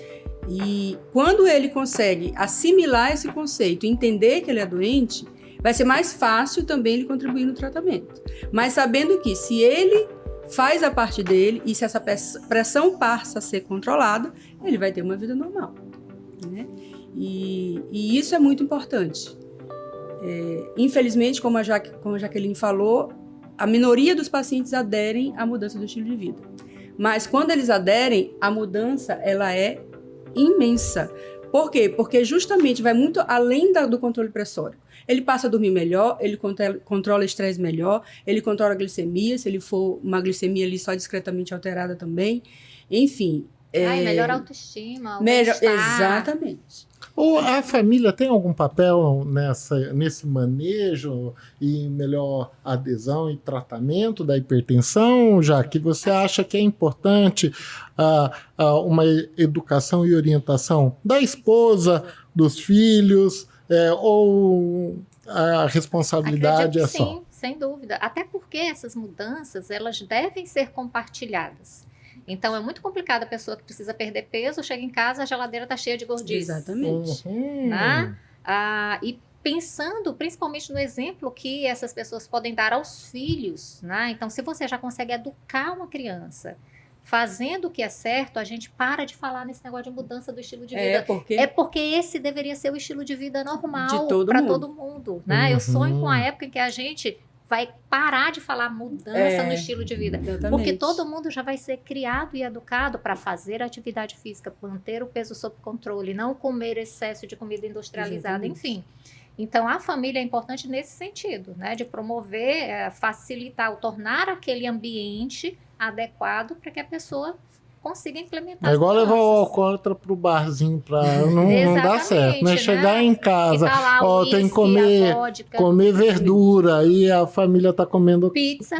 E quando ele consegue assimilar esse conceito e entender que ele é doente, vai ser mais fácil também ele contribuir no tratamento. Mas sabendo que se ele faz a parte dele e se essa pressão passa a ser controlada, ele vai ter uma vida normal, né? E isso é muito importante. Infelizmente, como a Jaqueline falou, a minoria dos pacientes aderem à mudança do estilo de vida. Mas quando eles aderem, a mudança ela é imensa. Por quê? Porque justamente vai muito além do controle pressório. Ele passa a dormir melhor, ele controla o estresse melhor, ele controla a glicemia, se ele for uma glicemia ali só discretamente alterada também. Enfim. Melhor autoestima, melhor, exatamente. Ou a família tem algum papel nesse manejo e melhor adesão e tratamento da hipertensão, já que você acha que é importante uma educação e orientação da esposa, dos filhos, ou a responsabilidade é só? Sim, sem dúvida. Até porque essas mudanças, elas devem ser compartilhadas. Então, é muito complicado a pessoa que precisa perder peso, chega em casa, a geladeira está cheia de gordice. Exatamente. Né? E pensando principalmente no exemplo que essas pessoas podem dar aos filhos, né? Então, se você já consegue educar uma criança fazendo o que é certo, a gente para de falar nesse negócio de mudança do estilo de vida. É porque esse deveria ser o estilo de vida normal para todo mundo. Né? Eu sonho com a época em que a gente vai parar de falar mudança no estilo de vida. Exatamente. Porque todo mundo já vai ser criado e educado para fazer atividade física, manter o peso sob controle, não comer excesso de comida industrializada, enfim. Então, a família é importante nesse sentido, né? De promover, facilitar, tornar aquele ambiente adequado para que a pessoa consiga implementar. É igual levar o alcoólatra pro barzinho para não dar certo, né? Chegar em casa, tem que comer verdura, e a família tá comendo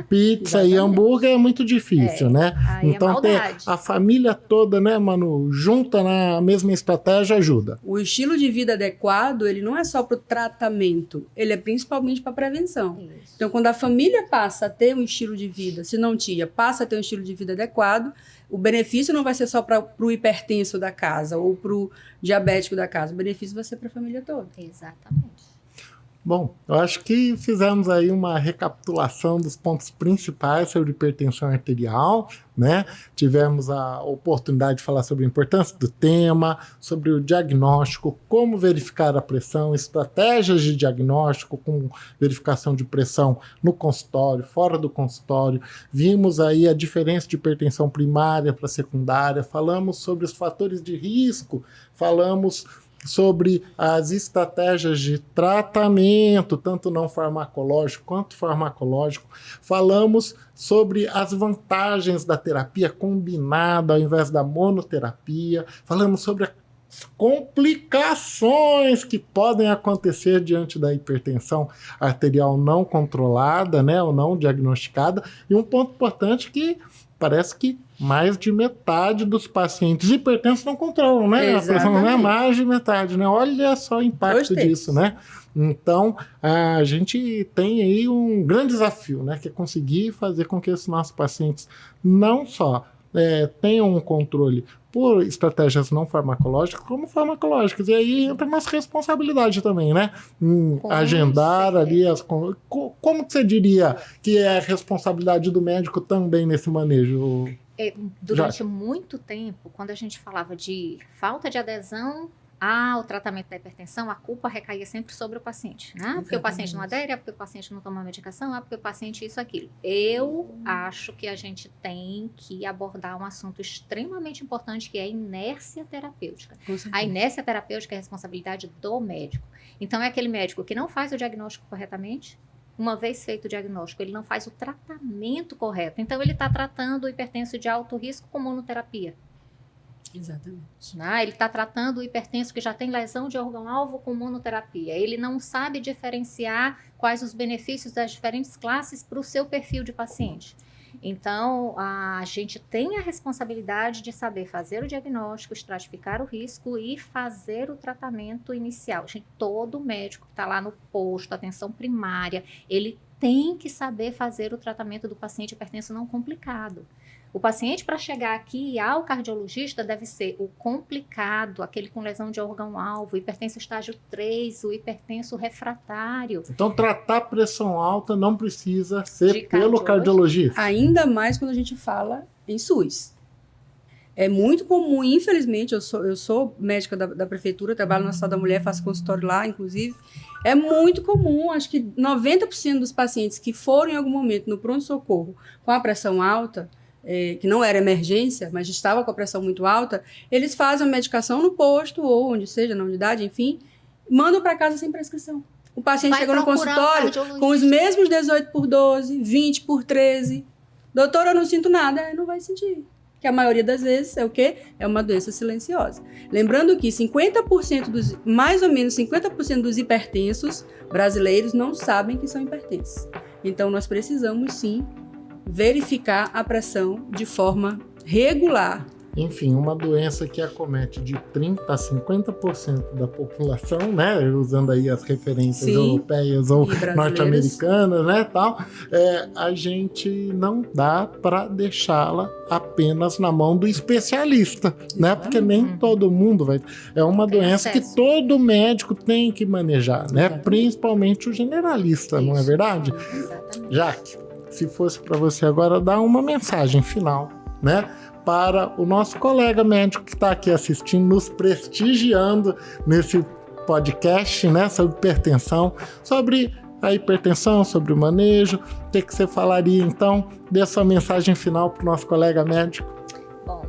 pizza e hambúrguer, é muito difícil, né? Então ter a família toda, né, Manu, junta na mesma estratégia ajuda. O estilo de vida adequado, ele não é só para o tratamento, ele é principalmente para prevenção. Isso. Então, quando a família passa a ter um estilo de vida, se não tinha, passa a ter um estilo de vida adequado, o benefício não vai ser só para o hipertenso da casa ou para o diabético da casa. O benefício vai ser para a família toda. Exatamente. Bom, eu acho que fizemos aí uma recapitulação dos pontos principais sobre hipertensão arterial, né? Tivemos a oportunidade de falar sobre a importância do tema, sobre o diagnóstico, como verificar a pressão, estratégias de diagnóstico com verificação de pressão no consultório, fora do consultório. Vimos aí a diferença de hipertensão primária para secundária, falamos sobre os fatores de risco, falamos sobre as estratégias de tratamento, tanto não farmacológico quanto farmacológico. Falamos sobre as vantagens da terapia combinada ao invés da monoterapia. Falamos sobre as complicações que podem acontecer diante da hipertensão arterial não controlada, né, ou não diagnosticada. E um ponto importante que parece que mais de metade dos pacientes hipertensos não controlam, né? Exatamente. A pressão não é mais de metade, né? Olha só o impacto disso, né? Então, a gente tem aí um grande desafio, né? Que é conseguir fazer com que esses nossos pacientes não só tenham um controle por estratégias não farmacológicas, como farmacológicas. E aí entra a nossa responsabilidade também, né? Agendar ali como que você diria que é a responsabilidade do médico também nesse manejo? Durante muito tempo, quando a gente falava de falta de adesão ao tratamento da hipertensão, a culpa recaía sempre sobre o paciente, né? Porque o paciente não adere, porque o paciente não toma a medicação, porque o paciente isso, aquilo. Eu acho que a gente tem que abordar um assunto extremamente importante, que é a inércia terapêutica. A inércia terapêutica é a responsabilidade do médico. Então, é aquele médico que não faz o diagnóstico corretamente. Uma vez feito o diagnóstico, ele não faz o tratamento correto. Então, ele está tratando o hipertenso de alto risco com monoterapia. Exatamente. Ele está tratando o hipertenso que já tem lesão de órgão-alvo com monoterapia. Ele não sabe diferenciar quais os benefícios das diferentes classes para o seu perfil de paciente. Então, a gente tem a responsabilidade de saber fazer o diagnóstico, estratificar o risco e fazer o tratamento inicial. Gente, todo médico que está lá no posto, atenção primária, ele tem que saber fazer o tratamento do paciente hipertenso não complicado. O paciente, para chegar aqui ao cardiologista, deve ser o complicado, aquele com lesão de órgão-alvo, hipertenso estágio 3, o hipertenso refratário. Então, tratar pressão alta não precisa ser pelo cardiologista. Ainda mais quando a gente fala em SUS. É muito comum, infelizmente, eu sou médica da prefeitura, trabalho no Hospital da Mulher, faço consultório lá, inclusive. É muito comum, acho que 90% dos pacientes que foram em algum momento no pronto-socorro com a pressão alta, que não era emergência, mas estava com a pressão muito alta, eles fazem a medicação no posto, ou onde seja, na unidade, enfim, mandam para casa sem prescrição. O paciente chega no consultório com os mesmos 18/12, 20/13. Doutor, eu não sinto nada. Não vai sentir. Que a maioria das vezes é o quê? É uma doença silenciosa. Lembrando que mais ou menos 50% dos hipertensos brasileiros não sabem que são hipertensos. Então, nós precisamos, sim, verificar a pressão de forma regular. Enfim, uma doença que acomete de 30% a 50% da população, né? Usando aí as referências europeias ou norte-americanas, né? Tal, a gente não dá para deixá-la apenas na mão do especialista, né? Porque nem todo mundo vai. É uma doença que todo médico tem que manejar, né? Principalmente o generalista, não é verdade? Exatamente. Jaque, se fosse para você agora dar uma mensagem final, né? Para o nosso colega médico que está aqui assistindo, nos prestigiando nesse podcast, né, sobre hipertensão, sobre a hipertensão, sobre o manejo. O que você falaria, então, dessa mensagem final para o nosso colega médico? Bom,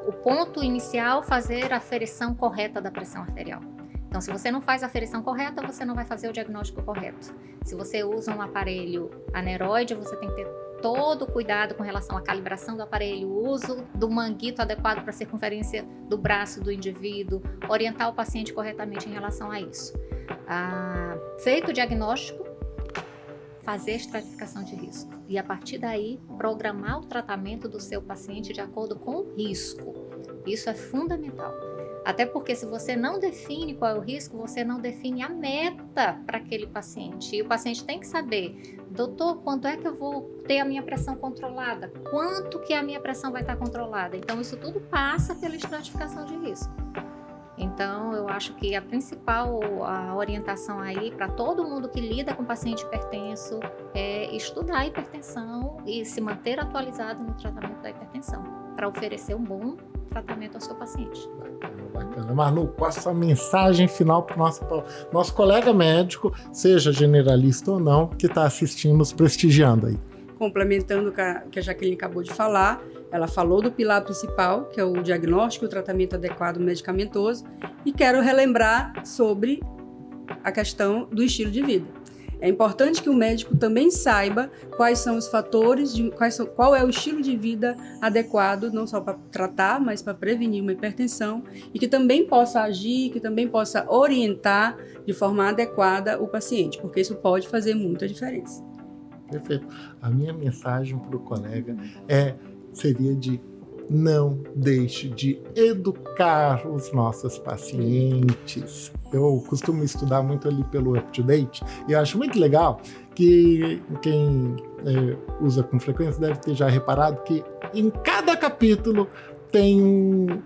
o ponto inicial, fazer a aferição correta da pressão arterial. Então, se você não faz a aferição correta, você não vai fazer o diagnóstico correto. Se você usa um aparelho aneroide, você tem que ter todo o cuidado com relação à calibração do aparelho, o uso do manguito adequado para a circunferência do braço do indivíduo, orientar o paciente corretamente em relação a isso. Feito o diagnóstico, fazer a estratificação de risco e, a partir daí, programar o tratamento do seu paciente de acordo com o risco. Isso é fundamental. Até porque, se você não define qual é o risco, você não define a meta para aquele paciente. E o paciente tem que saber, doutor, quanto é que eu vou ter a minha pressão controlada? Quanto que a minha pressão vai estar controlada? Então, isso tudo passa pela estratificação de risco. Então, eu acho que a principal orientação aí para todo mundo que lida com paciente hipertenso é estudar a hipertensão e se manter atualizado no tratamento da hipertensão, para oferecer um bom tratamento ao seu paciente. Bacana. Manu, qual a sua mensagem final para o nosso colega médico, seja generalista ou não, que está assistindo, nos prestigiando aí? Complementando o que a Jaqueline acabou de falar, ela falou do pilar principal, que é o diagnóstico e o tratamento adequado medicamentoso, e quero relembrar sobre a questão do estilo de vida. É importante que o médico também saiba quais são os fatores, qual é o estilo de vida adequado, não só para tratar, mas para prevenir uma hipertensão, e que também possa agir, que também possa orientar de forma adequada o paciente, porque isso pode fazer muita diferença. Perfeito. A minha mensagem para o colega seria de não deixe de educar os nossos pacientes. Eu costumo estudar muito ali pelo UpToDate e eu acho muito legal que quem usa com frequência deve ter já reparado que em cada capítulo tem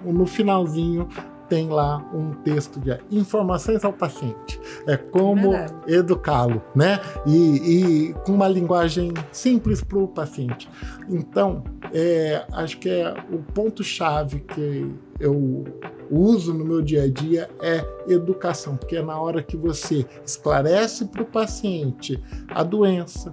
no finalzinho tem lá um texto de informações ao paciente. É como educá-lo, né? E com uma linguagem simples para o paciente. Então, acho que o ponto-chave que eu uso no meu dia a dia é educação, porque é na hora que você esclarece para o paciente a doença,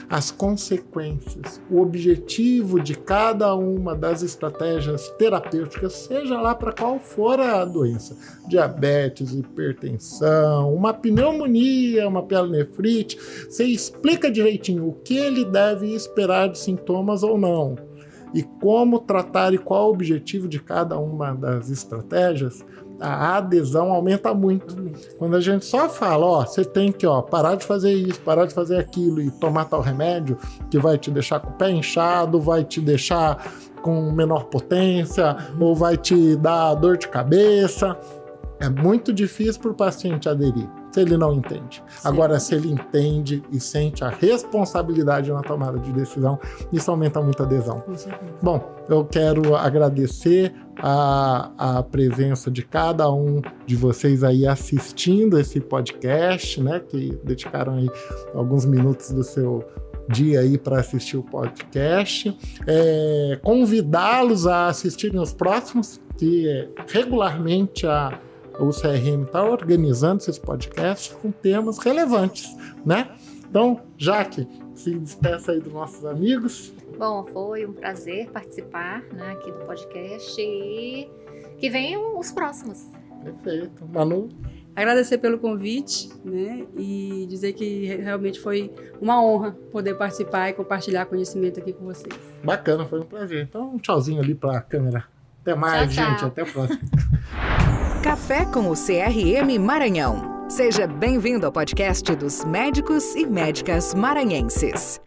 as consequências, o objetivo de cada uma das estratégias terapêuticas, seja lá para qual for a doença, diabetes, hipertensão, uma pneumonia, uma pielonefrite, você explica direitinho o que ele deve esperar de sintomas ou não. e como tratar e qual o objetivo de cada uma das estratégias, a adesão aumenta muito. Quando a gente só fala, ó, você tem que parar de fazer isso, parar de fazer aquilo e tomar tal remédio que vai te deixar com o pé inchado, vai te deixar com menor potência ou vai te dar dor de cabeça, é muito difícil para o paciente aderir, se ele não entende. Sim. Agora, se ele entende e sente a responsabilidade na tomada de decisão, isso aumenta muito a adesão. Bom, eu quero agradecer a presença de cada um de vocês aí assistindo esse podcast, né, que dedicaram aí alguns minutos do seu dia aí para assistir o podcast. Convidá-los a assistirem os próximos, que regularmente o CRM está organizando esses podcasts com temas relevantes, né? Então, Jaque, se despeça aí dos nossos amigos. Bom, foi um prazer participar, né, aqui do podcast e que venham os próximos. Perfeito. Manu? Agradecer pelo convite, né, e dizer que realmente foi uma honra poder participar e compartilhar conhecimento aqui com vocês. Bacana, foi um prazer. Então, um tchauzinho ali para a câmera. Até mais, tchau, gente. tchau. Até a próxima. Café com o CRM Maranhão. Seja bem-vindo ao podcast dos médicos e médicas maranhenses.